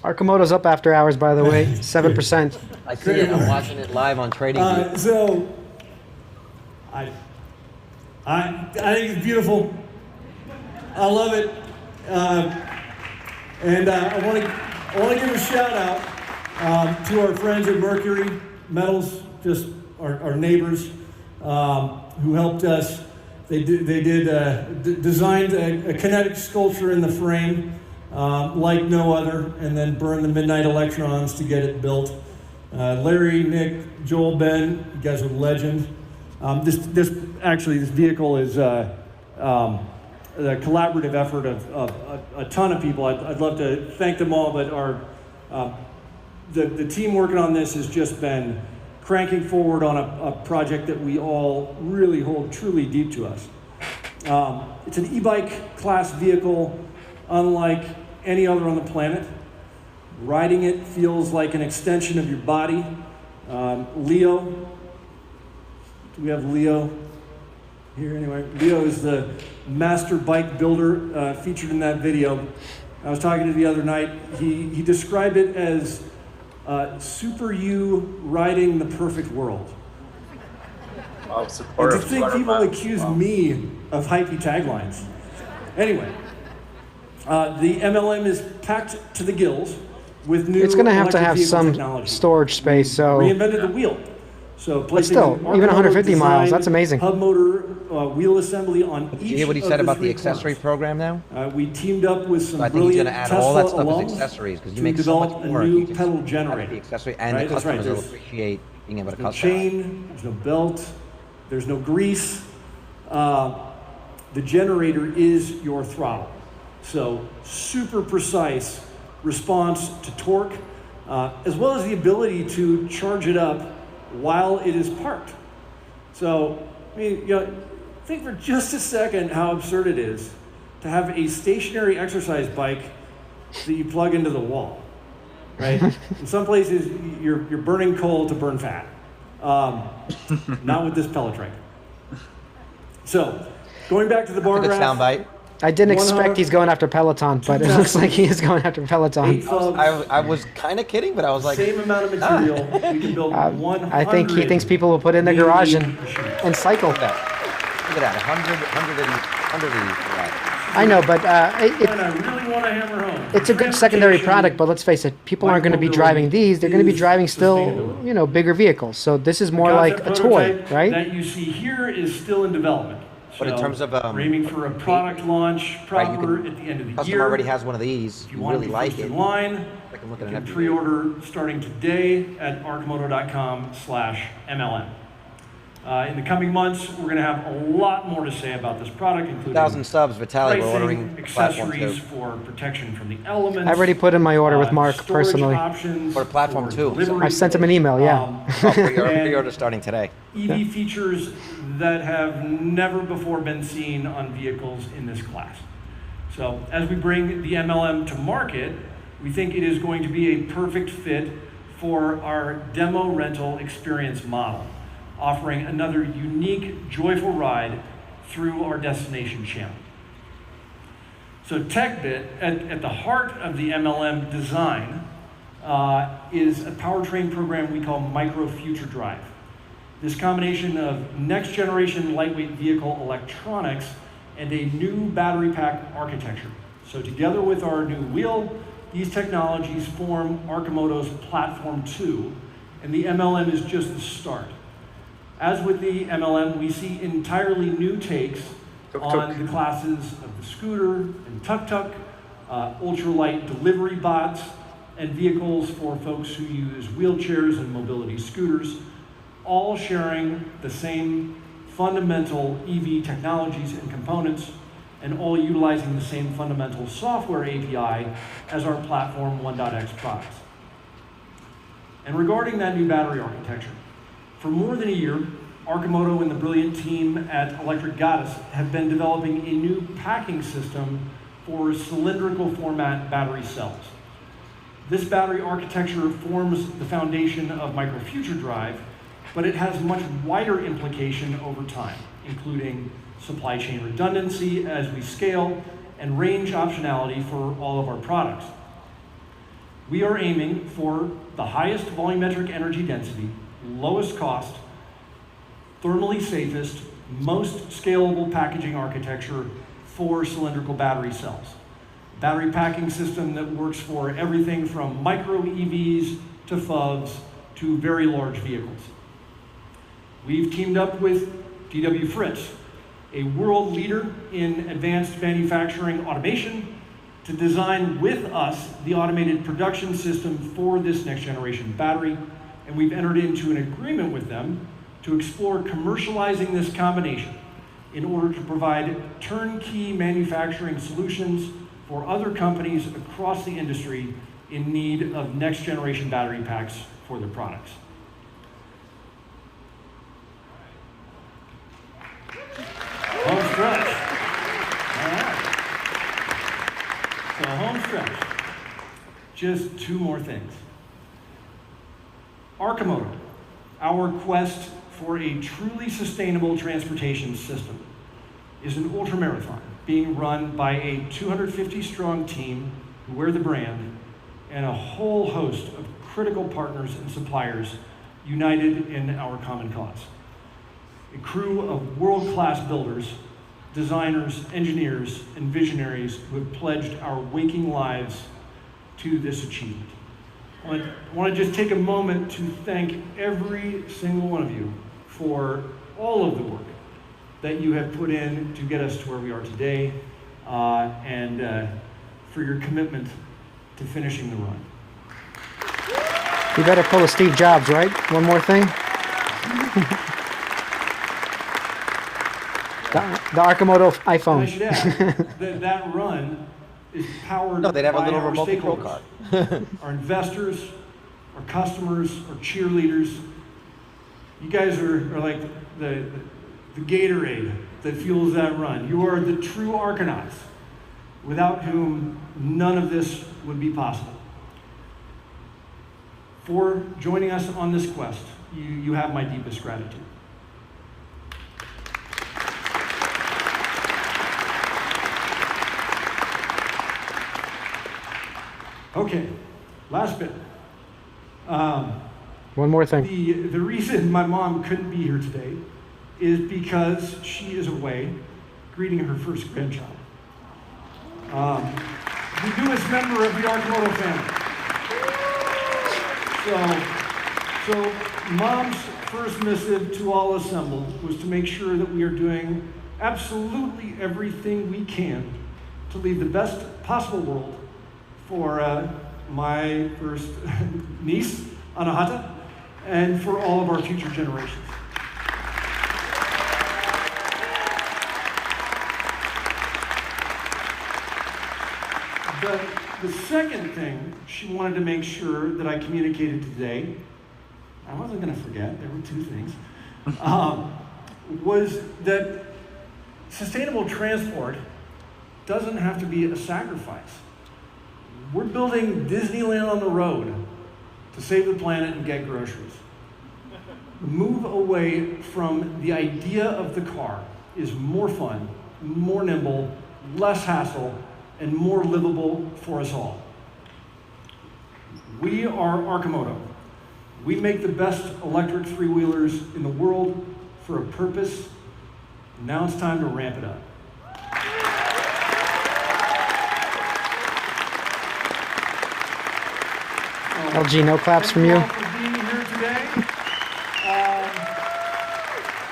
Arcimoto's up after hours, by the way. 7%. I see it. I'm watching it live on Trading View. So, I think it's beautiful. I love it, and I want to give a shout out to our friends at Mercury Metals, just our neighbors who helped us. They designed a kinetic sculpture in the frame like no other, and then burned the midnight electrons to get it built. Larry, Nick, Joel, Ben, you guys are legends. This vehicle is a collaborative effort of a ton of people. I'd love to thank them all, but the team working on this has just been cranking forward on a project that we all really hold truly deep to us. It's an e-bike class vehicle unlike any other on the planet. Riding it feels like an extension of your body. Leo, do we have Leo here anyway? Leo is the master bike builder featured in that video. I was talking to him the other night. He described it as super you riding the perfect world. Wow, And to think people accuse me of hypey taglines. Anyway, the MLM is packed to the gills with new It's going to have some technology. storage space, so... Reinvented the wheel. So But still, even 150 miles, that's amazing. Hub motor wheel assembly on each. Did you hear what he of said the about the 3 accessory cars. program now? We teamed up with some So I think he's brilliant going to add Tesla all that stuff alums as accessories because you to make so develop much a more. new pedal generator. The accessory and Right, the that's right. customers will There's appreciate being able to no customize. chain, there's no belt, there's no grease. The generator is your throttle. So super precise response to torque, as well as the ability to charge it up while it is parked. So, I mean, think for just a second how absurd it is to have a stationary exercise bike that you plug into the wall, right? In some places, you're burning coal to burn fat. Not with this Peleton. So, going back to the bar Good graph. soundbite. I didn't expect he's going after Peloton, but it looks like he is going after Peloton. I was kind of kidding, but I was like, Same amount of material, we can build 100. I think he thinks people will put it in the garage and cycle. look at that, 100 of these. Right. I know, but And I really want to hammer home. it's a good secondary product, but let's face it, people aren't going to be driving these. They're going to be driving still, bigger vehicles. So this is more like a toy, right? That you see here is still in development. But in terms of we're aiming for a product launch proper at the end of the Customer year. already has one of these. If you You want really to be like first it. in line, I can look you at can an pre-order starting today at arcimoto.com/MLM. In the coming months, we're going to have a lot more to say about this product, including 1,000 subs, Vitaly. We're ordering pricing, the platform accessories too. for protection from the elements. I've already put in my order with Mark storage personally. options For the platform for too. delivery. I sent him an email, yeah. Pre-order starting today. EV features that have never before been seen on vehicles in this class. So as we bring the MLM to market, we think it is going to be a perfect fit for our demo rental experience model, offering another unique, joyful ride through our destination channel. So TechBit, at the heart of the MLM design, is a powertrain program we call Micro Future Drive. This combination of next generation lightweight vehicle electronics and a new battery pack architecture. So together with our new wheel, these technologies form Arcimoto's Platform 2, and the MLM is just the start. As with the MLM, we see entirely new takes on the classes of the scooter and tuk-tuk, ultralight delivery bots, and vehicles for folks who use wheelchairs and mobility scooters, all sharing the same fundamental EV technologies and components, and all utilizing the same fundamental software API as our Platform 1.x products. And regarding that new battery architecture, for more than a year, Arcimoto and the brilliant team at Electric Goddess have been developing a new packing system for cylindrical format battery cells. This battery architecture forms the foundation of Micro Future Drive, but it has much wider implication over time, including supply chain redundancy as we scale and range optionality for all of our products. We are aiming for the highest volumetric energy density, lowest cost, thermally safest, most scalable packaging architecture for cylindrical battery cells. Battery packing system that works for everything from micro EVs to FUVs to very large vehicles. We've teamed up with DW Fritz, a world leader in advanced manufacturing automation, to design with us the automated production system for this next generation battery, and we've entered into an agreement with them to explore commercializing this combination in order to provide turnkey manufacturing solutions for other companies across the industry in need of next generation battery packs for their products. Home stretch. All right. So home stretch. Just two more things. Arcimoto, our quest for a truly sustainable transportation system, is an ultramarathon being run by a 250-strong team who wear the brand and a whole host of critical partners and suppliers united in our common cause. A crew of world-class builders, designers, engineers, and visionaries who have pledged our waking lives to this achievement. I want to just take a moment to thank every single one of you for all of the work that you have put in to get us to where we are today, and for your commitment to finishing the run. You better pull a Steve Jobs, right? One more thing. The Arcimoto iPhone. And I should add that run is powered No, they'd have a by little our remote control stakeholders, card. our investors, our customers, our cheerleaders. You guys are like the Gatorade that fuels that run. You are the true Arcanauts, without whom none of this would be possible. For joining us on this quest, you have my deepest gratitude. Okay, last bit. One more thing. The reason my mom couldn't be here today is because she is away greeting her first grandchild. The newest member of the Arcimoto family. So Mom's first missive to all assembled was to make sure that we are doing absolutely everything we can to leave the best possible world for my first niece, Anahata, and for all of our future generations. The second thing she wanted to make sure that I communicated today, I wasn't going to forget, there were two things, was that sustainable transport doesn't have to be a sacrifice. We're building Disneyland on the road to save the planet and get groceries. Move away from the idea of the car is more fun, more nimble, less hassle, and more livable for us all. We are Arcimoto. We make the best electric three-wheelers in the world for a purpose. Now it's time to ramp it up. LG, no claps from you. Thank you all for being here today.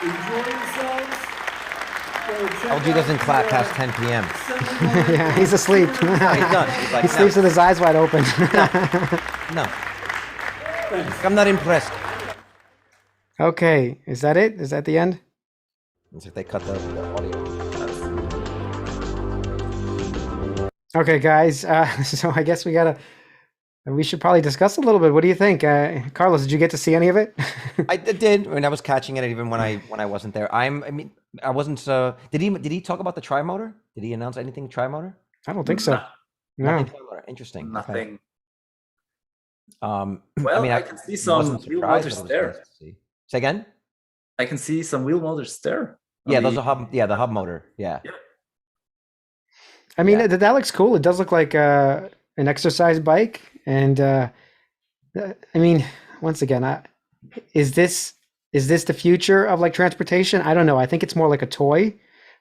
Enjoy yourselves. LG doesn't clap past 10 p.m. Yeah, he's asleep. He's done. He's like, He sleeps with his eyes wide open. no. Thanks. I'm not impressed. Okay, is that it? Is that the end? As if they cut the audio. Okay, guys. So I guess we should probably discuss a little bit. What do you think, Carlos? Did you get to see any of it? I did. I mean, I was catching it even when I wasn't there. I wasn't. Did he talk about the tri-motor? Did he announce anything tri-motor? I don't think so. No. Nothing tri-motor. Interesting. Nothing. Okay. Well, I mean, I can see some wheel motors there. Say again? I can see some wheel motors there. Yeah, those are hub. Yeah, the hub motor. Yeah. I mean, that looks cool. It does look like an exercise bike. And I mean, once again, is this the future of like transportation? I don't know. I think it's more like a toy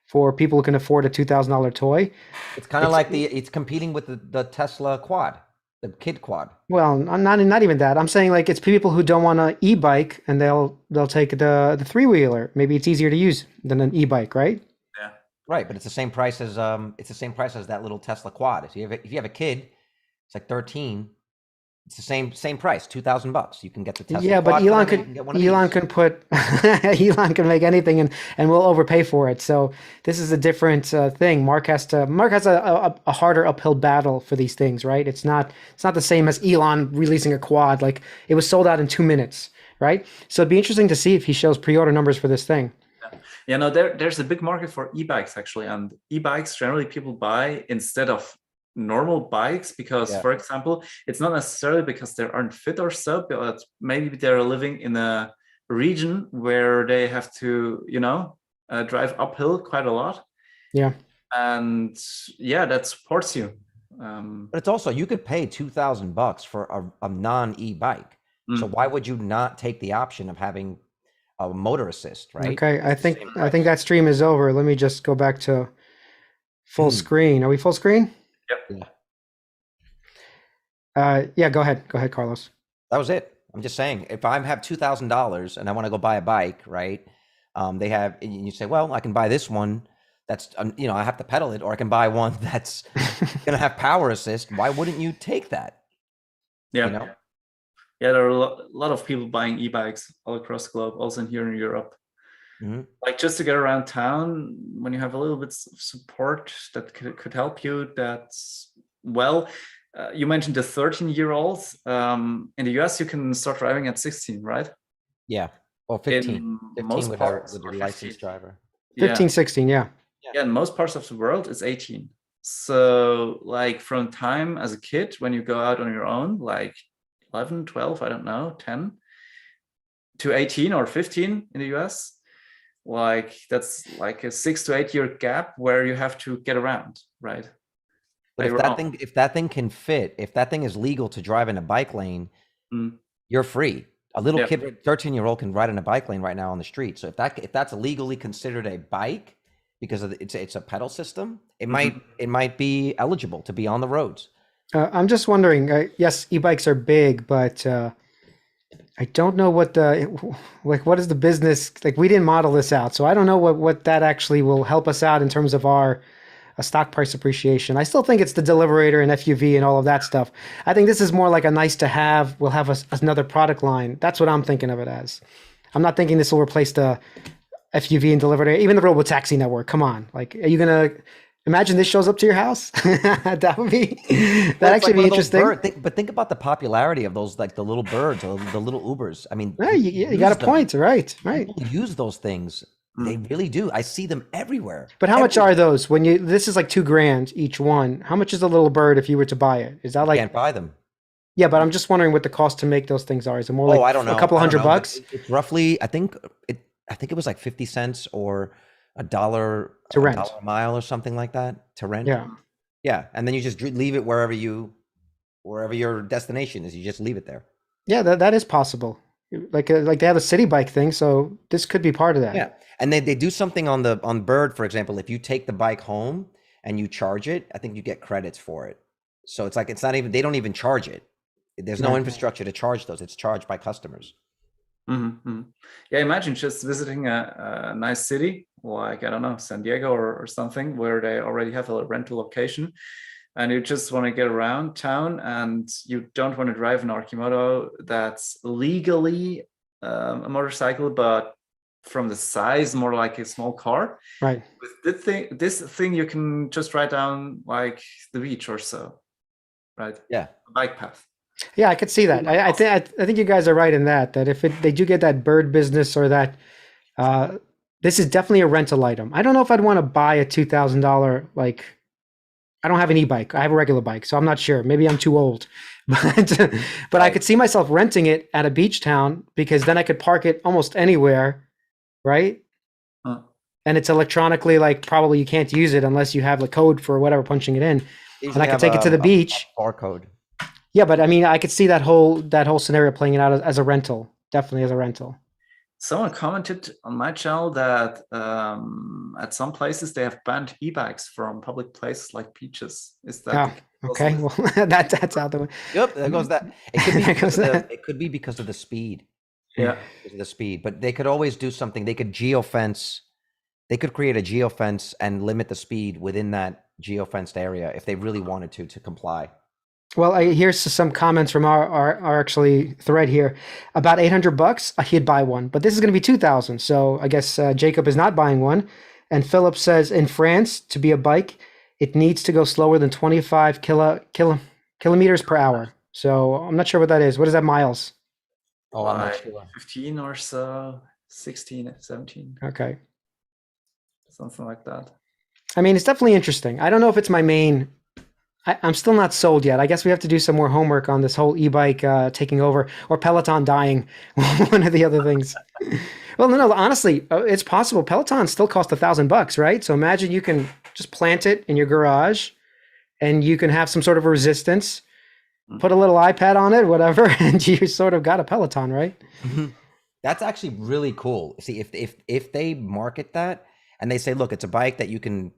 for people who can afford a $2,000 toy. It's kind of like it's competing with the Tesla quad, the kid quad. Well, not even that. I'm saying like it's people who don't want an e-bike and they'll take the three-wheeler. Maybe it's easier to use than an e-bike, right? Yeah. Right, but it's the same price as that little Tesla quad. If you have a kid, it's like 13. It's the same price, $2,000. You can get the Tesla. Yeah, but Elon can put Elon can make anything and we'll overpay for it. So this is a different thing. Mark has a harder uphill battle for these things, right? It's not the same as Elon releasing a quad. Like it was sold out in 2 minutes, right? So it'd be interesting to see if he shows pre-order numbers for this thing. Yeah, no, there's a big market for e-bikes actually, and e-bikes generally people buy instead of normal bikes because, for example, it's not necessarily because they aren't fit or so, but maybe they're living in a region where they have to, drive uphill quite a lot. Yeah, and yeah, that supports you. But it's also you could pay $2,000 for a non-e-bike. So why would you not take the option of having a motor assist, right? Okay, I think that stream is over. Let me just go back to full screen. Are we full screen? Yep. Yeah. Go ahead, Carlos. That was it. I'm just saying, if I have $2,000 and I want to go buy a bike, right? And you say, well, I can buy this one. That's I have to pedal it, or I can buy one that's going to have power assist. Why wouldn't you take that? Yeah. Yeah, there are a lot of people buying e-bikes all across the globe, also here in Europe. Mm-hmm. Like just to get around town, when you have a little bit of support that could help you, that's you mentioned the 13-year-olds. In the US, you can start driving at 16, right? Yeah, or 15. 15 most parts with a licensed driver. 15, 16, yeah. Yeah, in most parts of the world, it's 18. So like from time as a kid, when you go out on your own, like 11, 12, I don't know, 10 to 18 or 15 in the US, like that's like a 6 to 8 year gap where you have to get around, right? But if that thing can fit, if that thing is legal to drive in a bike lane, you're free. A little kid, 13-year-old can ride in a bike lane right now on the street. So if that's legally considered a bike because it's a pedal system, it might be eligible to be on the roads. I'm just wondering, yes, e-bikes are big, but I don't know what is the business, like we didn't model this out. So I don't know what that actually will help us out in terms of our stock price appreciation. I still think it's the Deliberator and FUV and all of that stuff. I think this is more like a nice to have. We'll have another product line. That's what I'm thinking of it as. I'm not thinking this will replace the FUV and Deliberator, even the Robotaxi network. Come on. Like, are you going to Imagine this shows up to your house. That would be, that'd actually be interesting. But think about the popularity of those, like the little birds or the little Ubers. I mean, Yeah, you got a point, right? People use those things. They really do. I see them everywhere. But how much are those when you? This is like $2,000 each one. How much is a little bird if you were to buy it? Is that like? You can't buy them. Yeah, but I'm just wondering what the cost to make those things are. Is it more like I don't know. a couple $100? It's roughly, I think it was like 50 cents or $1 to rent a mile or something like that to rent. Yeah. Yeah, and then you just leave it wherever your destination is. You just leave it there. Yeah, that is possible. Like they have a city bike thing, so this could be part of that. Yeah, and they do something on Bird, for example. If you take the bike home and you charge it, I think you get credits for it. So it's like they don't even charge it. There's no infrastructure to charge those. It's charged by customers. Mm-hmm. Yeah, imagine just visiting a nice city like, I don't know, San Diego or something, where they already have a rental location, and you just want to get around town and you don't want to drive an Arcimoto that's legally a motorcycle, but from the size more like a small car. Right. With this thing you can just ride down like the beach or so, right? Yeah. A bike path. Yeah, I could see that. I think you guys are right in that if they do get that bird business or that, this is definitely a rental item. I don't know if I'd want to buy a $2,000, like, I don't have an e-bike. I have a regular bike, so I'm not sure. Maybe I'm too old, but I could see myself renting it at a beach town because then I could park it almost anywhere, right? And it's electronically, like, probably you can't use it unless you have the code for whatever punching it in, and I could take it to the beach. Barcode. Yeah, but I mean, I could see that whole scenario playing it out as a rental, definitely as a rental. Someone commented on my channel that at some places they have banned e-bikes from public places like beaches. Is that okay? Well, that's out the way. Yep, there goes that. It could be because of the speed. Yeah, because of the speed. But they could always do something. They could geofence. They could create a geofence and limit the speed within that geofenced area if they really wanted to comply. Well, here's some comments from our actually thread here. About $800, he'd buy one, but this is going to be 2,000. So I guess Jacob is not buying one. And Philip says in France, to be a bike, it needs to go slower than 25 kilometers per hour. So I'm not sure what that is. What is that, miles? Oh, I'm not sure. 15 or so, 16, 17. Okay. Something like that. I mean, it's definitely interesting. I don't know if it's my main. I'm still not sold yet. I guess we have to do some more homework on this whole e-bike taking over, or Peloton dying. One of the other things. Well, no, honestly, it's possible. Peloton still costs $1,000, right? So imagine you can just plant it in your garage, and you can have some sort of resistance. Put a little iPad on it, whatever, and you sort of got a Peloton, right? Mm-hmm. That's actually really cool. See, if they market that and they say, look, it's a bike that you can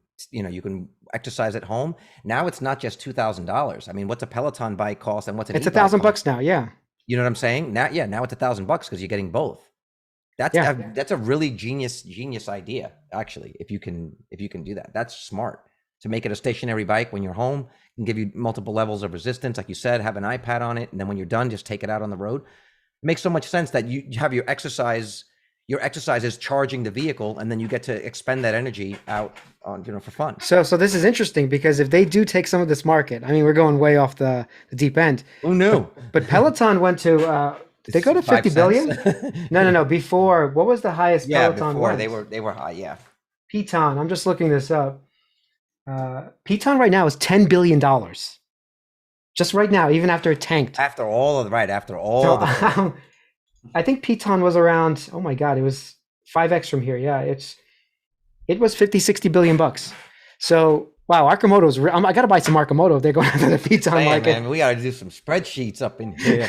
exercise at home. Now it's not just $2,000. I mean, what's a Peloton bike cost and what's an It's $1,000 now. Yeah. You know what I'm saying? Now it's $1,000 because you're getting both. That's a really genius idea, actually. If you can do that, that's smart. To make it a stationary bike when you're home, can give you multiple levels of resistance, like you said. Have an iPad on it, and then when you're done, just take it out on the road. It makes so much sense that you have your exercise. Your exercise is charging the vehicle, and then you get to expend that energy out on, for fun. So this is interesting because if they do take some of this market, I mean, we're going way off the deep end. Oh no! But Peloton went to. Did they go to 50 billion? No. Before, what was the highest Peloton? Before they were high. Yeah. Peloton. I'm just looking this up. Peloton right now is $10 billion. Just right now, even after it tanked. After all. I think Peloton was around, oh my God, it was 5x from here. Yeah, it was 50-60 billion bucks. So wow, Arcimoto's I gotta buy some Arcimoto if they're going after the Peloton market. Man, we gotta do some spreadsheets up in here.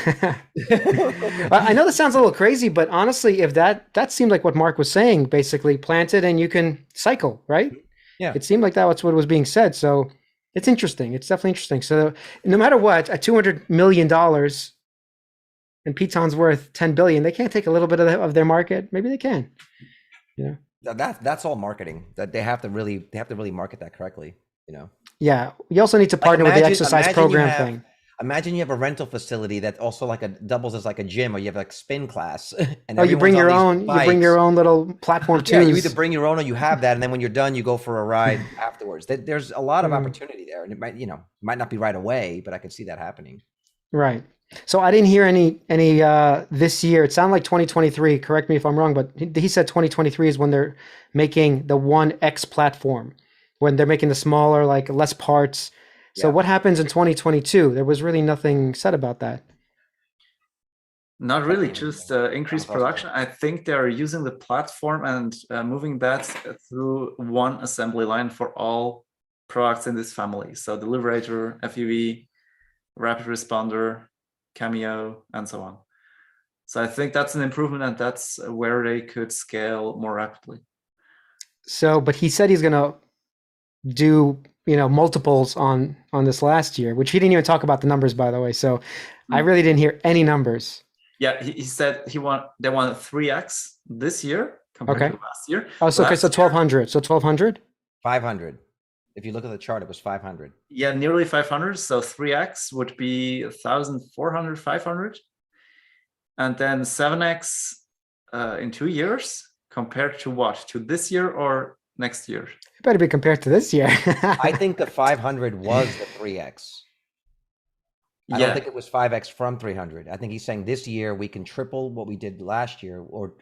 I know this sounds a little crazy, but honestly, if that seemed like what Mark was saying, basically plant it and you can cycle, right? Yeah. It seemed like that's what was being said. So it's interesting. It's definitely interesting. So no matter what, at $200 million and Peloton's worth 10 billion, they can't take a little bit of their market. Maybe they can. Yeah. That's all marketing. That they have to really market that correctly. Yeah. You also need to partner with the exercise program thing. Imagine you have a rental facility that also like doubles as like a gym, or you have like spin class. And Oh, you bring your own. You bring your own little platform too. Yeah, you either bring your own or you have that, and then when you're done, you go for a ride afterwards. There's a lot of opportunity there, and it might not be right away, but I could see that happening. Right. So I didn't hear any this year. It sounded like 2023. Correct me if I'm wrong, but he said 2023 is when they're making the 1X platform, when they're making the smaller, like less parts. So what happens in 2022? There was really nothing said about that. Not really, just increased production. I think they're using the platform and moving that through one assembly line for all products in this family. So the Liberator, FUV, Rapid Responder, Cameo, and so on. So I think that's an improvement, and that's where they could scale more rapidly. So, but he said he's going to do, multiples on this last year, which he didn't even talk about the numbers, by the way. So I really didn't hear any numbers. Yeah, he said they want 3x this year compared to last year. Oh, so okay, so 1,200. So 1,200? 500. If you look at the chart, it was 500. Yeah, nearly 500. So 3x would be 1,400, 500. And then 7x in 2 years compared to what? To this year or next year? It better be compared to this year. I think the 500 was the 3x. I don't think it was 5x from 300. I think he's saying this year we can triple what we did last year, or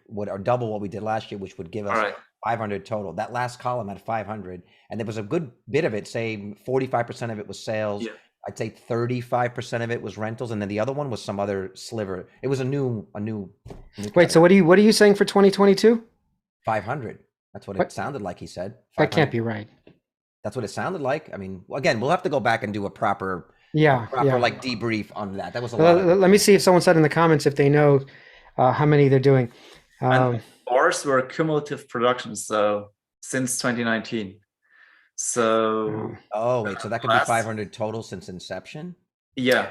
double what we did last year, which would give us 500 total. That last column had 500, and there was a good bit of it. Say 45% of it was sales. Yeah. I'd say 35% of it was rentals, and then the other one was some other sliver. It was a new. Wait, so what are you saying for 2022? 500. That's what it sounded like. He said 500. That can't be right. That's what it sounded like. I mean, again, we'll have to go back and do a proper like debrief on that. That was a lot. Let me see if someone said in the comments if they know how many they're doing. And ours were cumulative productions, so since 2019. So so that could be 500 total since inception. Yeah.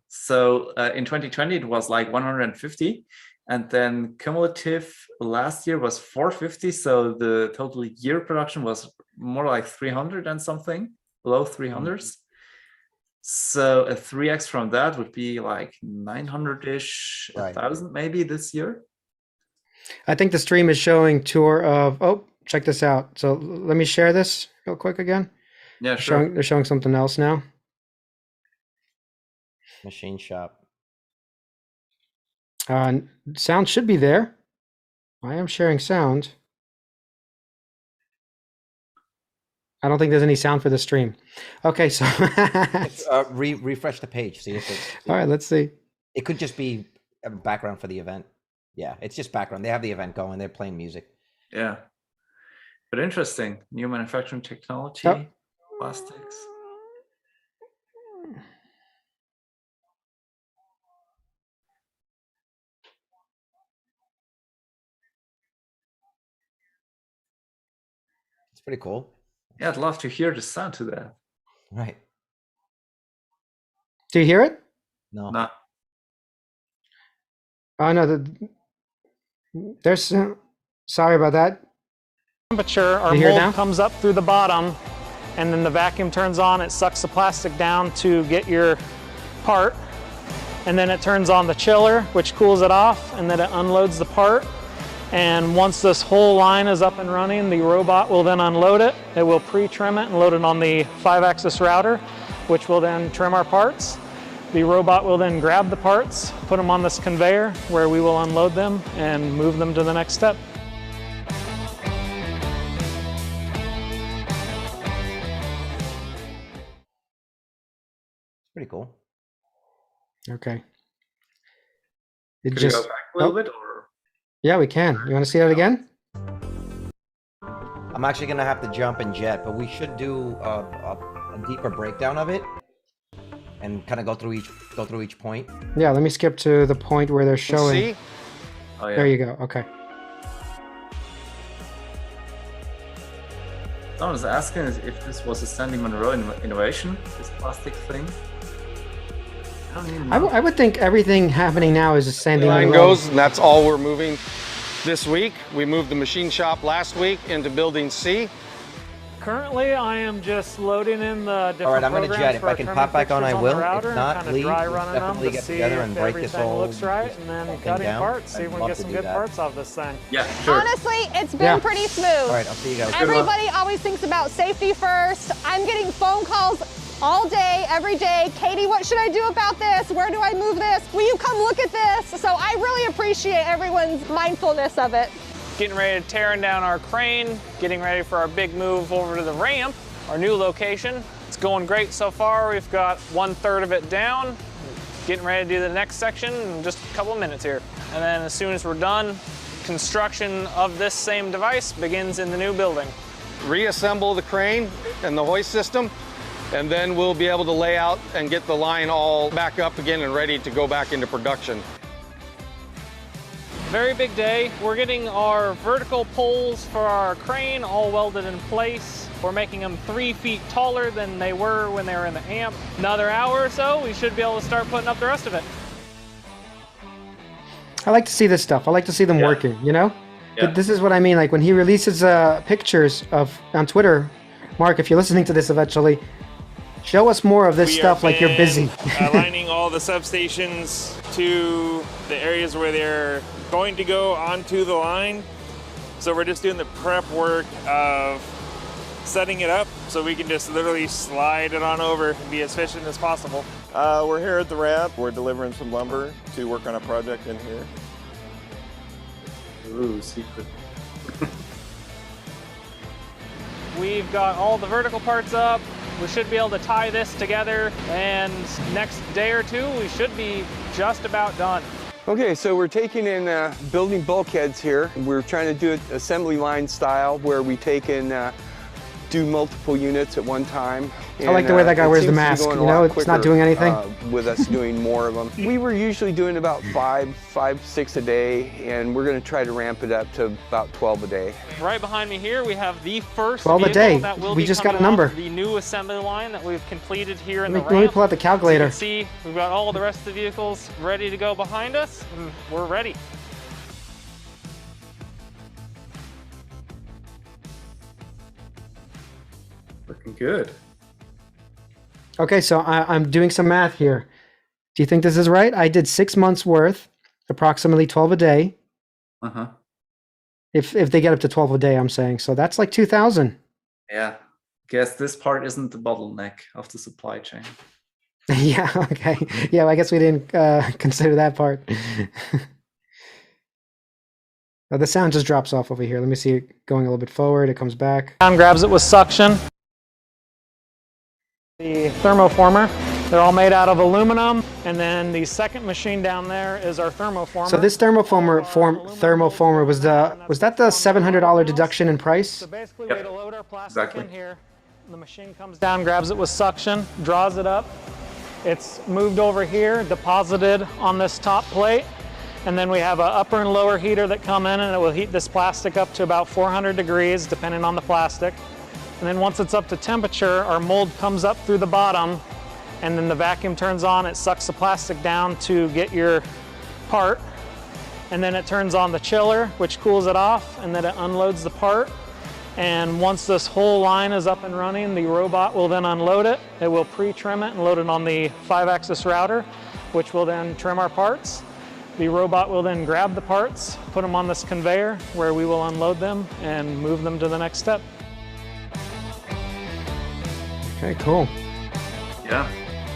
So in 2020 it was like 150, and then cumulative last year was 450. So the total year production was more like 300 and something, low 300s. So a 3x from that would be like 900-ish, 1,000 maybe this year. I think the stream is showing tour of, check this out. So let me share this real quick again. Yeah, sure. They're showing something else now. Machine shop. Sound should be there. I am sharing sound. I don't think there's any sound for the stream. Okay, so refresh the page. See if it's. All right, let's see. It could just be a background for the event. Yeah, it's just background. They have the event going. They're playing music. Yeah, but interesting. New manufacturing technology, plastics. It's pretty cool. Yeah, I'd love to hear the sound to that. Right. Do you hear it? No. No. Oh, no. There's... sorry about that. Temperature, our mold comes up through the bottom, and then the vacuum turns on. It sucks the plastic down to get your part. And then it turns on the chiller, which cools it off, and then it unloads the part. And once this whole line is up and running, the robot will then unload it. It will pre-trim it and load it on the 5-axis router, which will then trim our parts. The robot will then grab the parts, put them on this conveyor where we will unload them and move them to the next step. Pretty cool. Okay. Could you go back a little bit? Or? Yeah, we can. You want to see that again? I'm actually going to have to jump and jet, but we should do a deeper breakdown of it and kind of go through each point. Yeah, let me skip to the point where they're showing. See? Oh, yeah. There you go. Okay. Someone was asking if this was a Sandy Monroe innovation, this plastic thing. I would think everything happening now is a Sandy Line Monroe. goes, and that's all we're moving this week. We moved the machine shop last week into building C. Currently, I am just loading in the different All right, I'm going to jet. If I can pop back on, I will. If not, leave. Let's definitely get together and break this whole looks right, and then cutting parts. See if we can get some good parts off this thing. Yeah, sure. Honestly, it's been pretty smooth. All right, I'll see you guys. Everybody always thinks about safety first. I'm getting phone calls all day, every day. Katie, what should I do about this? Where do I move this? Will you come look at this? So I really appreciate everyone's mindfulness of it. Getting ready to tearing down our crane, getting ready for our big move over to the ramp, our new location. It's going great so far. We've got 1/3 of it down. Getting ready to do the next section in just a couple of minutes here. And then as soon as we're done, construction of this same device begins in the new building. Reassemble the crane and the hoist system, and then we'll be able to lay out and get the line all back up again and ready to go back into production. Very big day. We're getting our vertical poles for our crane all welded in place. We're making them 3 feet taller than they were when they were in the amp. Another hour or so, we should be able to start putting up the rest of it. I like to see this stuff. I like to see them working, you know? Yeah. But this is what I mean. Like when he releases pictures of on Twitter, Mark, if you're listening to this eventually, show us more of this stuff like you're busy. Aligning all the substations to the areas where they're going to go onto the line. So we're just doing the prep work of setting it up so we can just literally slide it on over and be as efficient as possible. We're here at the ramp. We're delivering some lumber to work on a project in here. Ooh, secret. We've got all the vertical parts up. We should be able to tie this together, and next day or two, we should be just about done. Okay, so we're taking in building bulkheads here. We're trying to do it assembly line style where we take in do multiple units at one time. I like the way that guy wears the mask, you know, it's not doing anything. With us doing more of them. We were usually doing about 5, 6 a day, and we're gonna try to ramp it up to about 12 a day. Right behind me here, we have the first 12 a day. That will We be just got a coming number. off the new assembly line that we've completed here in the ramp. Let me pull out the calculator. So you can see, we've got all the rest of the vehicles ready to go behind us, and we're ready. Looking good. Okay, so I'm doing some math here. Do you think this is right? I did 6 months worth, approximately 12 a day. Uh-huh. If they get up to 12 a day, I'm saying. So that's like 2,000. Yeah. Guess this part isn't the bottleneck of the supply chain. Yeah, okay. Yeah, well, I guess we didn't consider that part. Oh, the sound just drops off over here. Let me see it going a little bit forward. It comes back. Down grabs it with suction. The thermoformer, they're all made out of aluminum, and then the second machine down there is our thermoformer. So this thermoformer was that the $700 deduction in price? So basically, we load our plastic in here. The machine comes down, grabs it with suction, draws it up. It's moved over here, deposited on this top plate, and then we have an upper and lower heater that come in, and it will heat this plastic up to about 400 degrees, depending on the plastic. And then once it's up to temperature, our mold comes up through the bottom, and then the vacuum turns on, it sucks the plastic down to get your part, and then it turns on the chiller, which cools it off, and then it unloads the part. And once this whole line is up and running, the robot will then unload it. It will pre-trim it and load it on the 5-axis router, which will then trim our parts. The robot will then grab the parts, put them on this conveyor, where we will unload them and move them to the next step. Okay, cool. Yeah.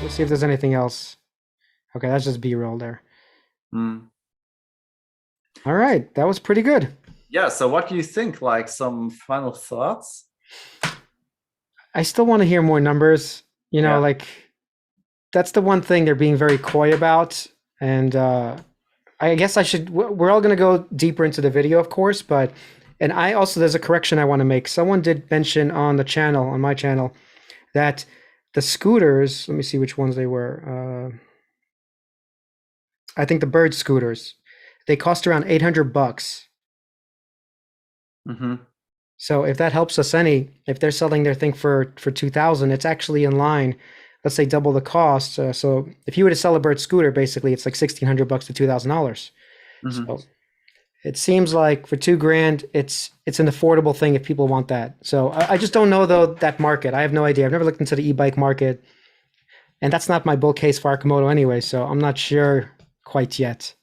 Let's see if there's anything else. Okay, that's just B-roll there. All right, that was pretty good. Yeah, so what do you think? Like some final thoughts? I still want to hear more numbers. You know, like that's the one thing they're being very coy about. And I guess we're all going to go deeper into the video, of course, and I also, there's a correction I want to make. Someone did mention on the channel, on my channel, that the scooters, let me see which ones they were. I think the Bird scooters, they cost around $800. Mm-hmm. So if that helps us any, if they're selling their thing for 2,000, it's actually in line. Let's say double the cost. So if you were to sell a Bird scooter, basically it's like $1,600 to $2,000. Mm-hmm. So it seems like for $2,000, it's an affordable thing if people want that. So I just don't know though that market. I have no idea. I've never looked into the e-bike market, and that's not my bull case for Arcimoto anyway. So I'm not sure quite yet.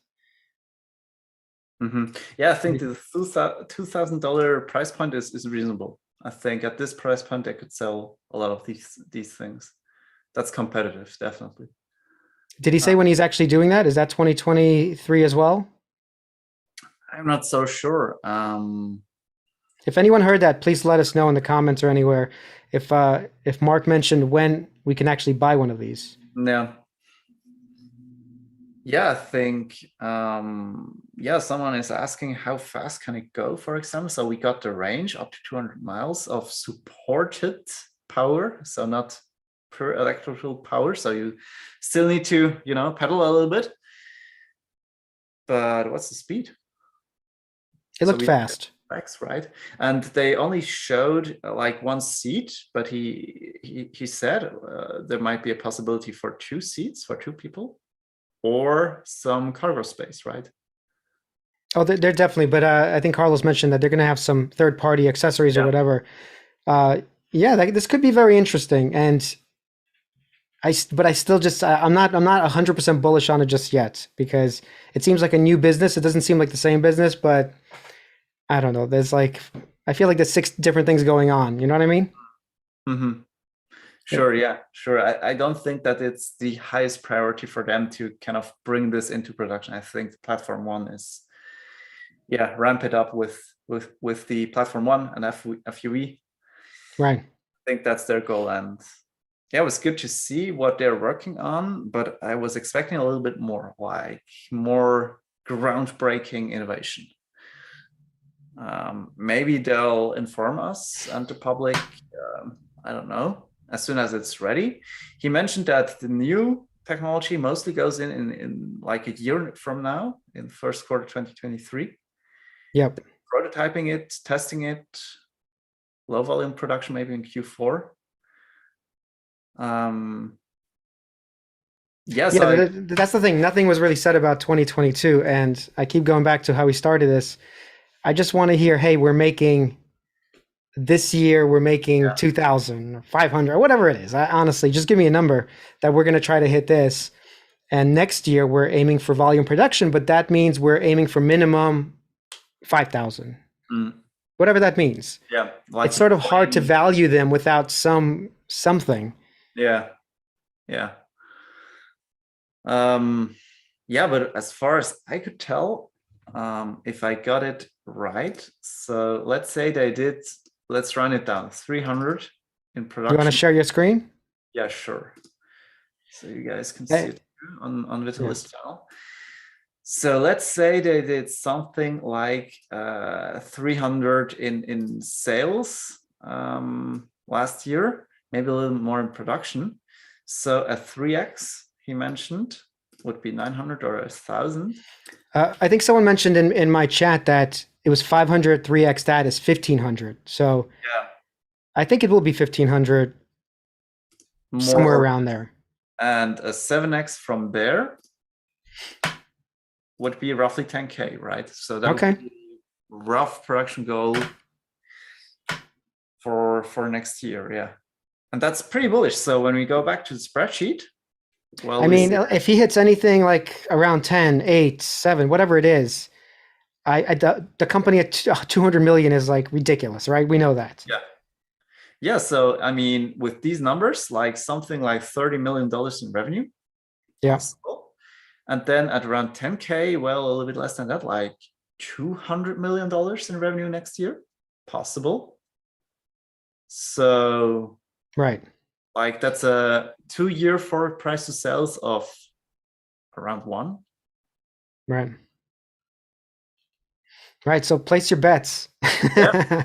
Yeah, I think the $2,000 price point is reasonable. I think at this price point, they could sell a lot of these things. That's competitive, definitely. Did he say when he's actually doing that? Is that 2023 as well? I'm not so sure. If anyone heard that, please let us know in the comments or anywhere. If Mark mentioned when we can actually buy one of these. No. Yeah, I think, yeah, someone is asking how fast can it go, for example. So we got the range up to 200 miles of supported power. So not per electrical power. So you still need to, pedal a little bit. But what's the speed? It looked fast. Specs, right? And they only showed like one seat, but he said there might be a possibility for 2 seats for 2 people, or some cargo space, right? Oh, they're definitely. But I think Carlos mentioned that they're going to have some third-party accessories or whatever. Yeah, this could be very interesting. And but I still just I'm not 100% bullish on it just yet, because it seems like a new business. It doesn't seem like the same business, but I don't know. There's I feel like there's 6 different things going on. You know what I mean? Mm-hmm. Sure. Yeah, sure. I don't think that it's the highest priority for them to kind of bring this into production. I think platform 1 is, ramp it up with the platform 1 and FUV. Right. I think that's their goal. And yeah, it was good to see what they're working on, but I was expecting a little bit more, like more groundbreaking innovation. Maybe they'll inform us and the public, I don't know, as soon as it's ready. He mentioned that the new technology mostly goes in like a year from now, in first quarter 2023. Yep. Prototyping it, testing it, low volume production maybe in Q4. That's the thing. Nothing was really said about 2022, and I keep going back to how we started this. I just want to hear, hey, we're making 2,000 or 500 or whatever it is. Honestly, just give me a number that we're going to try to hit this. And next year we're aiming for volume production, but that means we're aiming for minimum 5,000, whatever that means. Yeah. It's sort of hard to value them without something. Yeah. Yeah. But as far as I could tell, if I got it right, so let's say let's run it down, 300 in production. You want to share your screen? Yeah, sure. So you guys can see it on Vitalis channel. So let's say they did something like 300 in sales last year, maybe a little more in production. So a 3x he mentioned would be 900 or 1,000. I think someone mentioned in my chat that it was 500, 3x that is 1,500. So I think it will be 1,500, somewhere around there. And a 7x from there would be roughly 10K, right? So that would be rough production goal for next year, yeah. And that's pretty bullish. So when we go back to the spreadsheet, well, I mean, if he hits anything like around 10, 8, 7, whatever it is, the company at 200 million is like ridiculous, right? We know that. Yeah. Yeah. So, I mean, with these numbers, like something like $30 million in revenue. Yeah. Possible. And then at around 10K, well, a little bit less than that, like $200 million in revenue next year. Possible. So. Right. Like that's a 2-year forward price to sales of around 1. Right. Right. So place your bets. Yeah.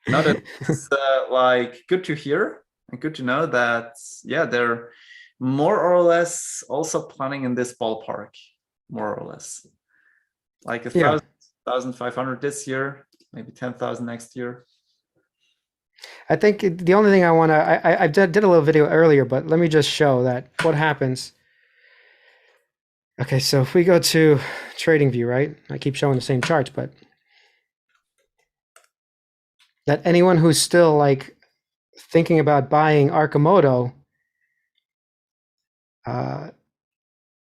No, that's like good to hear and good to know that, they're more or less also planning in this ballpark, more or less. Like 1,500 this year, maybe 10,000 next year. I think the only thing I did a little video earlier, but let me just show that what happens. Okay, so if we go to TradingView, right? I keep showing the same charts, but that anyone who's still like thinking about buying Arcimoto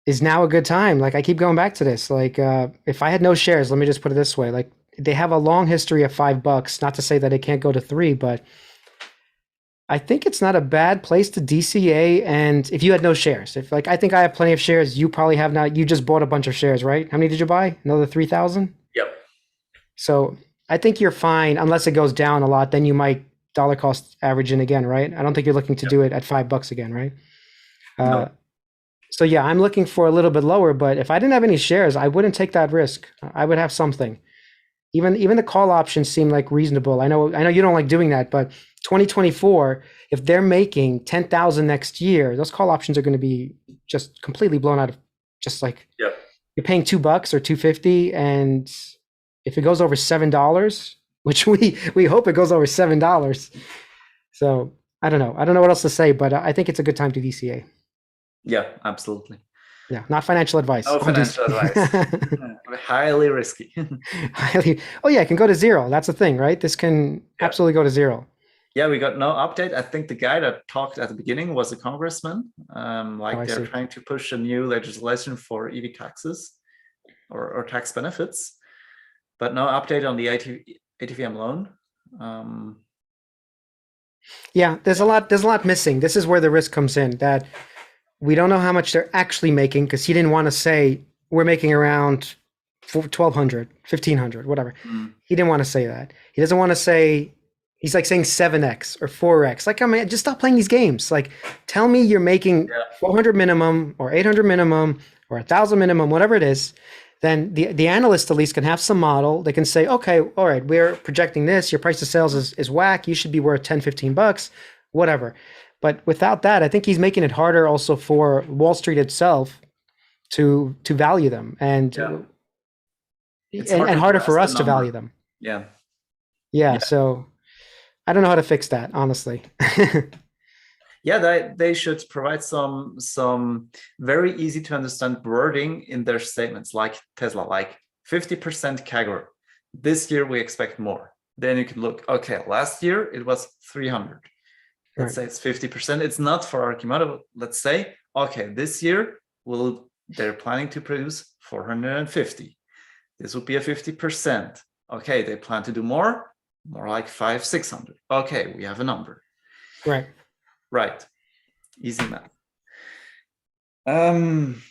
is now a good time. Like I keep going back to this. Like if I had no shares, let me just put it this way. Like they have a long history of $5. Not to say that it can't go to $3, but I think it's not a bad place to DCA. And if you had no shares, if like I think I have plenty of shares, you probably have not. You just bought a bunch of shares, right? How many did you buy? Another 3,000? Yep. So I think you're fine unless it goes down a lot. Then you might dollar cost average in again, right? I don't think you're looking to do it at $5 again, right? No. So yeah, I'm looking for a little bit lower, but if I didn't have any shares, I wouldn't take that risk. I would have something. Even the call options seem like reasonable. I know you don't like doing that, but 2024, if they're making 10,000 next year, those call options are going to be just completely blown out of just like you're paying $2 or $2.50, and if it goes over $7, which we hope it goes over $7. So I don't know. I don't know what else to say, but I think it's a good time to DCA. Yeah, absolutely. Yeah, not financial advice. No financial advice. Highly risky. Highly. Oh yeah, it can go to zero. That's the thing, right? This can absolutely go to zero. Yeah, we got no update. I think the guy that talked at the beginning was a congressman. They're trying to push a new legislation for EV taxes or tax benefits, but no update on the ATVM loan. Yeah, there's a lot missing. This is where the risk comes in, that we don't know how much they're actually making, because he didn't want to say we're making around 1,200, 1,500, whatever. He didn't want to say that. He doesn't want to say, he's like saying 7x or 4x. Like, I mean, just stop playing these games. Like, tell me you're making 400 minimum or 800 minimum or 1,000 minimum, whatever it is. Then the analyst at least can have some model. They can say, okay, all right, we're projecting this. Your price of sales is whack. You should be worth 10, 15 bucks, whatever. But without that, I think he's making it harder also for Wall Street itself to value them, and harder for us to value them. Yeah. So I don't know how to fix that, honestly. Yeah, they should provide some very easy to understand wording in their statements, like Tesla, like 50% CAGR. This year we expect more. Then you can look, okay, last year it was 300. Let's say it's 50%. It's not for Arcimoto. Let's say, okay, this year they're planning to produce 450. This would be a 50%. Okay, they plan to do more like 500, 600. Okay, we have a number. Right. Easy math.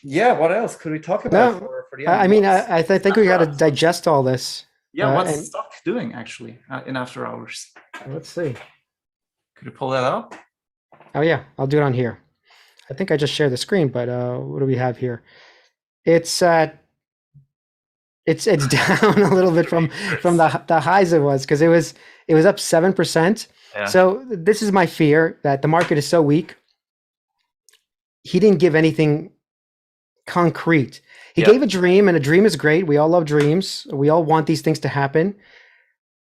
Yeah, what else could we talk about for the end? I mean, I think we got to digest all this. Yeah, what's the stock doing actually in after hours? Let's see. Could you pull that up? Oh yeah, I'll do it on here. I think I just shared the screen, but what do we have here? It's down a little bit from the highs it was, because it was up 7%. Yeah. So this is my fear, that the market is so weak. He didn't give anything concrete. He gave a dream, and a dream is great. We all love dreams. We all want these things to happen.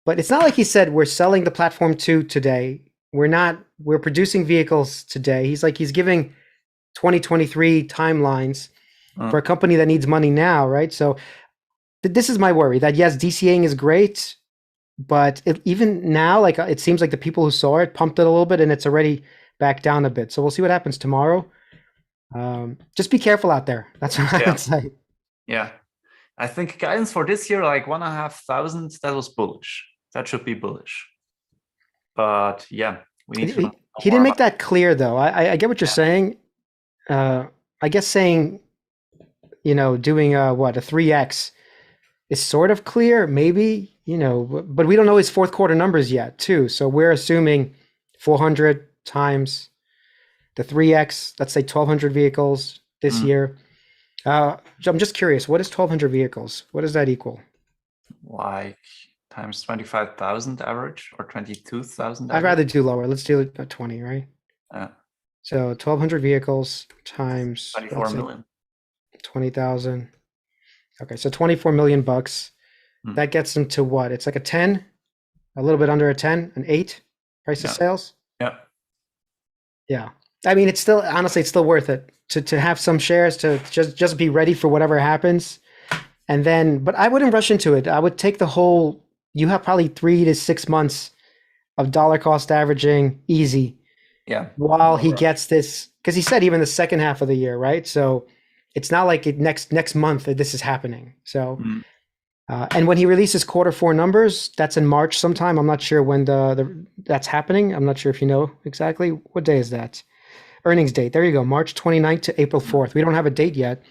But it's not like he said, we're selling the platform 2 today. We're producing vehicles today. He's giving 2023 timelines for a company that needs money now, right? So this is my worry, that yes, DCAing is great, but even now, like it seems like the people who saw it pumped it a little bit, and it's already back down a bit. So we'll see what happens tomorrow. Just be careful out there. That's what I would say. Yeah. I think guidance for this year, like 1,500, that was bullish. That should be bullish. But yeah, we need to. He didn't make that clear, though. I get what you're saying. I guess saying, doing a 3x is sort of clear, maybe, but we don't know his fourth quarter numbers yet, too. So we're assuming 400 times the 3x, let's say 1,200 vehicles this year. I'm just curious, what is 1,200 vehicles? What does that equal? Like times 25,000 average, or 22,000 I'd rather do lower. Let's do it at 20, right? So 1,200 vehicles times 24 million. 20,000. Okay, so 24 million bucks. That gets them to what? It's like a 10, a little bit under a 10, an 8 price of sales. Yeah. Yeah. I mean, it's still, honestly, it's still worth it to have some shares to just be ready for whatever happens. And then, but I wouldn't rush into it. I would take the whole, you have probably 3 to 6 months of dollar cost averaging easy. Yeah. While he gets this, because he said even the second half of the year, right? So it's not like next month that this is happening. So, and when he releases Q4 numbers, that's in March sometime. I'm not sure when that's happening. I'm not sure if you know exactly. What day is that? Earnings date. There you go. March 29th to April 4th. We don't have a date yet,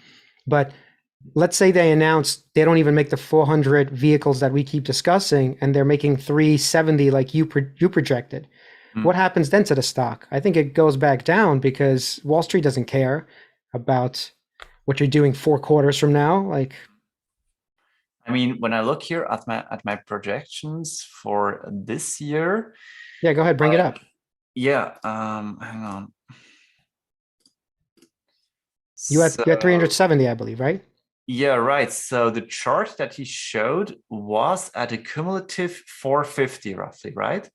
but let's say they announce they don't even make the 400 vehicles that we keep discussing, and they're making 370 like you projected. What happens then to the stock? I think it goes back down because Wall Street doesn't care about what you're doing 4 quarters from now. Like, I mean, when I look here at my projections for this year. Yeah, go ahead, bring it up. Yeah, hang on. You had 370, I believe, right? Yeah, right. So the chart that he showed was at a cumulative 450 roughly, right?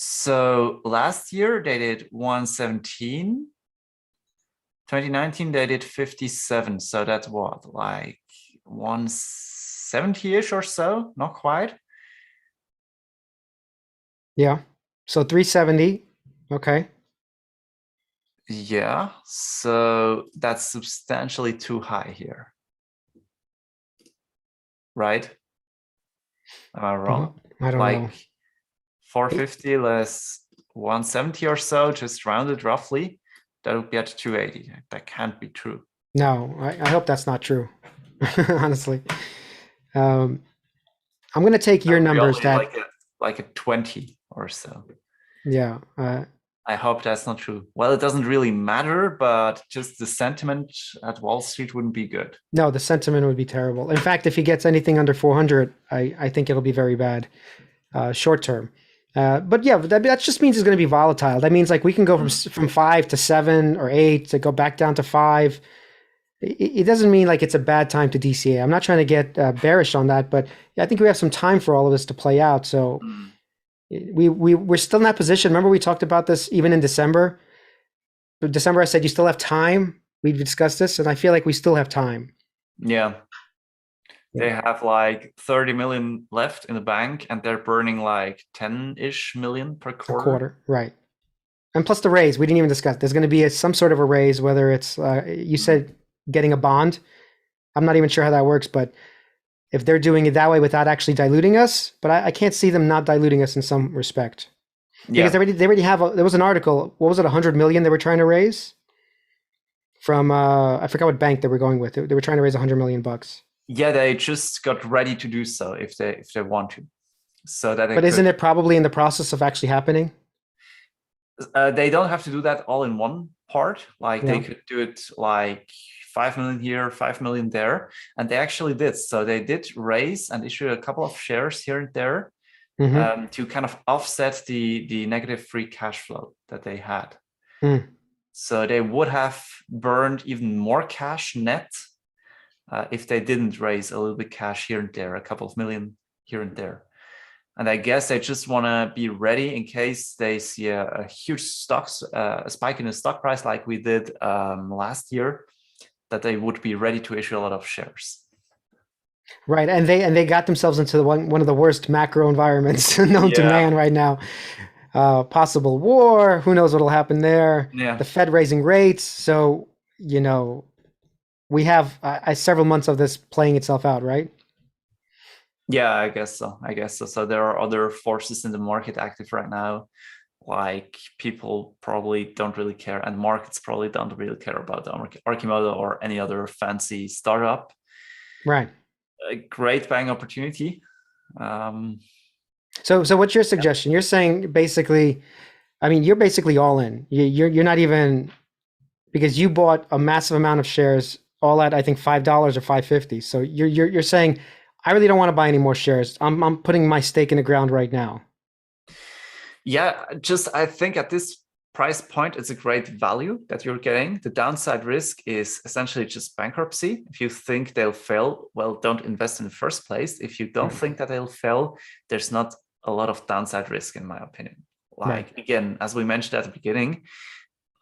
So last year they did 117. 2019 they did 57. So that's what, like 170-ish or so? Not quite. Yeah. So 370. Okay. Yeah. So that's substantially too high here. Right? Am I wrong? I don't know. 450 less 170 or so, just rounded roughly, that would be at 280. That can't be true. No, I hope that's not true. Honestly, I'm going to take your numbers that like a 20 or so. Yeah. I hope that's not true. Well, it doesn't really matter, but just the sentiment at Wall Street wouldn't be good. No, the sentiment would be terrible. In fact, if he gets anything under 400, I think it'll be very bad short term. But yeah, that just means it's going to be volatile. That means like we can go from 5 to 7 or 8 to go back down to 5. It doesn't mean like it's a bad time to DCA. I'm not trying to get bearish on that, but I think we have some time for all of this to play out. So we're still in that position. Remember we talked about this even in December. In December, I said you still have time. We've discussed this, and I feel like we still have time. Yeah. They have like 30 million left in the bank, and they're burning like 10-ish million per quarter. Right. And plus the raise, we didn't even discuss. There's going to be some sort of a raise, whether it's, you said getting a bond. I'm not even sure how that works, but if they're doing it that way without actually diluting us, but I can't see them not diluting us in some respect. Because they already have, there was an article, what was it, 100 million they were trying to raise? From, I forgot what bank they were going with. They were trying to raise 100 million bucks. Yeah, they just got ready to do so if they want to. So that. But isn't it probably in the process of actually happening? They don't have to do that all in one part. Like they could do it like 5 million here, 5 million there, and they actually did. So they did raise and issue a couple of shares here and there to kind of offset the negative free cash flow that they had. So they would have burned even more cash net if they didn't raise a little bit cash here and there, a couple of million here and there. And I guess they just want to be ready in case they see a huge a spike in the stock price like we did last year, that they would be ready to issue a lot of shares. Right, and they got themselves into one of the worst macro environments known to man right now. Possible war, who knows what'll happen there. The Fed raising rates. So, you know, we have several months of this playing itself out, right? Yeah, I guess so. So there are other forces in the market active right now. Like people probably don't really care, and markets probably don't really care about the Arcimoto or any other fancy startup. Right. A great buying opportunity. So what's your suggestion? You're saying basically, I mean, you're basically all in. You're not even, because you bought a massive amount of shares all at I think $5 or $5.50. So you're saying I really don't want to buy any more shares. I'm putting my stake in the ground right now. Yeah, I think at this price point, it's a great value that you're getting. The downside risk is essentially just bankruptcy. If you think they'll fail, well, don't invest in the first place. If you don't think that they'll fail, there's not a lot of downside risk, in my opinion. Like, again, as we mentioned at the beginning,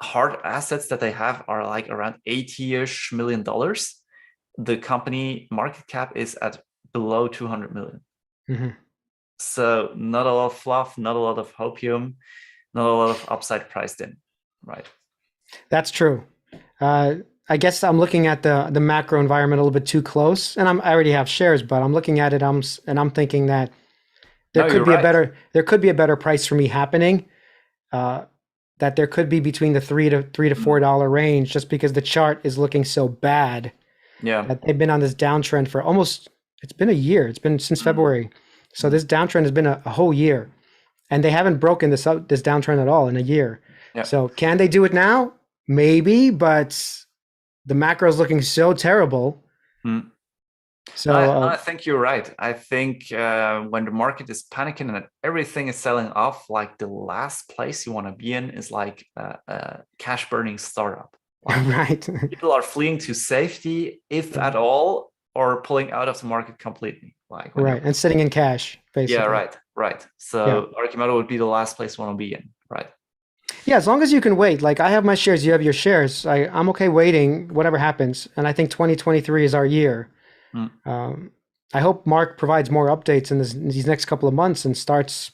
hard assets that they have are like around $80-ish million. The company market cap is at below 200 million. Mm-hmm. So not a lot of fluff, not a lot of hopium, not a lot of upside priced in, right? That's true. I guess I'm looking at the macro environment a little bit too close, and I already have shares, but I'm looking at it. I'm thinking that there could be a better price for me happening. That there could be between the $3 to $4 range, just because the chart is looking so bad. Yeah, that they've been on this downtrend for it's been a year. It's been since February. So this downtrend has been a whole year, and they haven't broken this downtrend at all in a year. Yeah. So can they do it now? Maybe, but the macro is looking so terrible. So I think you're right. I think when the market is panicking and everything is selling off, like the last place you want to be in is like a cash burning startup. Like, right. People are fleeing to safety, if at all, or pulling out of the market completely. Like right, and sitting in cash, basically. Yeah, right. So Arcimoto would be the last place you want to be in, right? Yeah, as long as you can wait. Like I have my shares, you have your shares. I'm okay waiting, whatever happens. And I think 2023 is our year. I hope Mark provides more updates in these next couple of months and starts,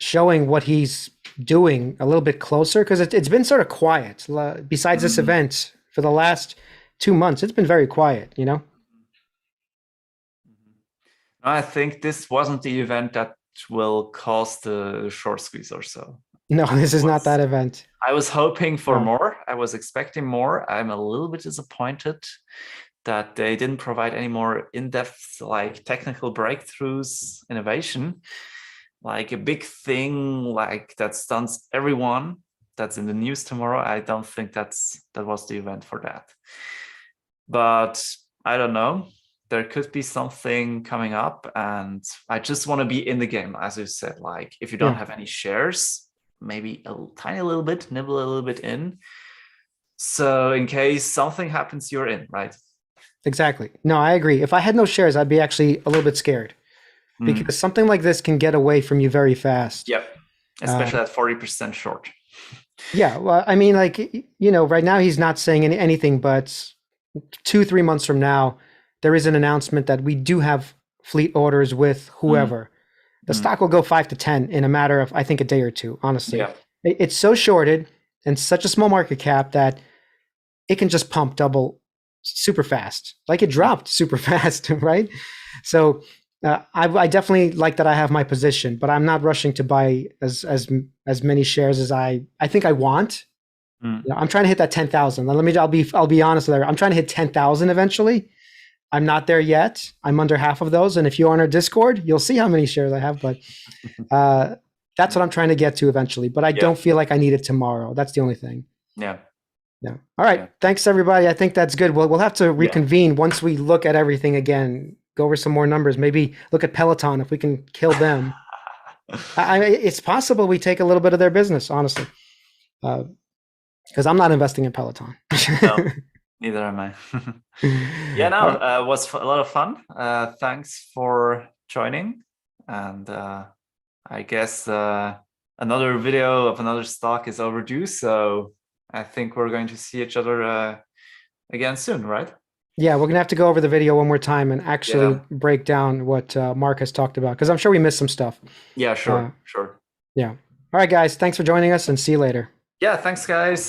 showing what he's doing a little bit closer, because it's been sort of quiet. Besides this event, for the last 2 months, it's been very quiet, I think this wasn't the event that will cause the short squeeze or so. No, this is not that event. I was hoping for more. I was expecting more. I'm a little bit disappointed that they didn't provide any more in-depth, like technical breakthroughs, innovation, like a big thing like that stuns everyone that's in the news tomorrow. I don't think that was the event for that. But I don't know. There could be something coming up, and I just want to be in the game, as you said. Like if you don't have any shares, maybe a tiny little bit, nibble a little bit in. So in case something happens, you're in, right? Exactly. No, I agree. If I had no shares, I'd be actually a little bit scared, because something like this can get away from you very fast. Yep. Especially at 40% short. Yeah. Well, I mean, like, right now he's not saying anything, but 2-3 months from now, there is an announcement that we do have fleet orders with whoever. The stock will go 5 to 10 in a matter of, I think, a day or two, honestly. Yeah. It's so shorted and such a small market cap that it can just pump double super fast. Like it dropped super fast, right? So I definitely like that I have my position, but I'm not rushing to buy as many shares as I think I want. I'm trying to hit that 10,000. I'll be honest there. I'm trying to hit 10,000 eventually. I'm not there yet. I'm under half of those. And if you're on our Discord, you'll see how many shares I have. But that's what I'm trying to get to eventually. But I don't feel like I need it tomorrow. That's the only thing. Yeah. All right. Thanks, everybody. I think that's good. We'll have to reconvene once we look at everything again. Go over some more numbers. Maybe look at Peleton if we can kill them. It's possible we take a little bit of their business, honestly. Because I'm not investing in Peleton. No, neither am I. It was a lot of fun. Thanks for joining. And I guess another video of another stock is overdue. So I think we're going to see each other again soon, right? Yeah, we're going to have to go over the video one more time and actually break down what Mark has talked about, because I'm sure we missed some stuff. Yeah, sure. Yeah. All right, guys. Thanks for joining us, and see you later. Yeah, thanks, guys.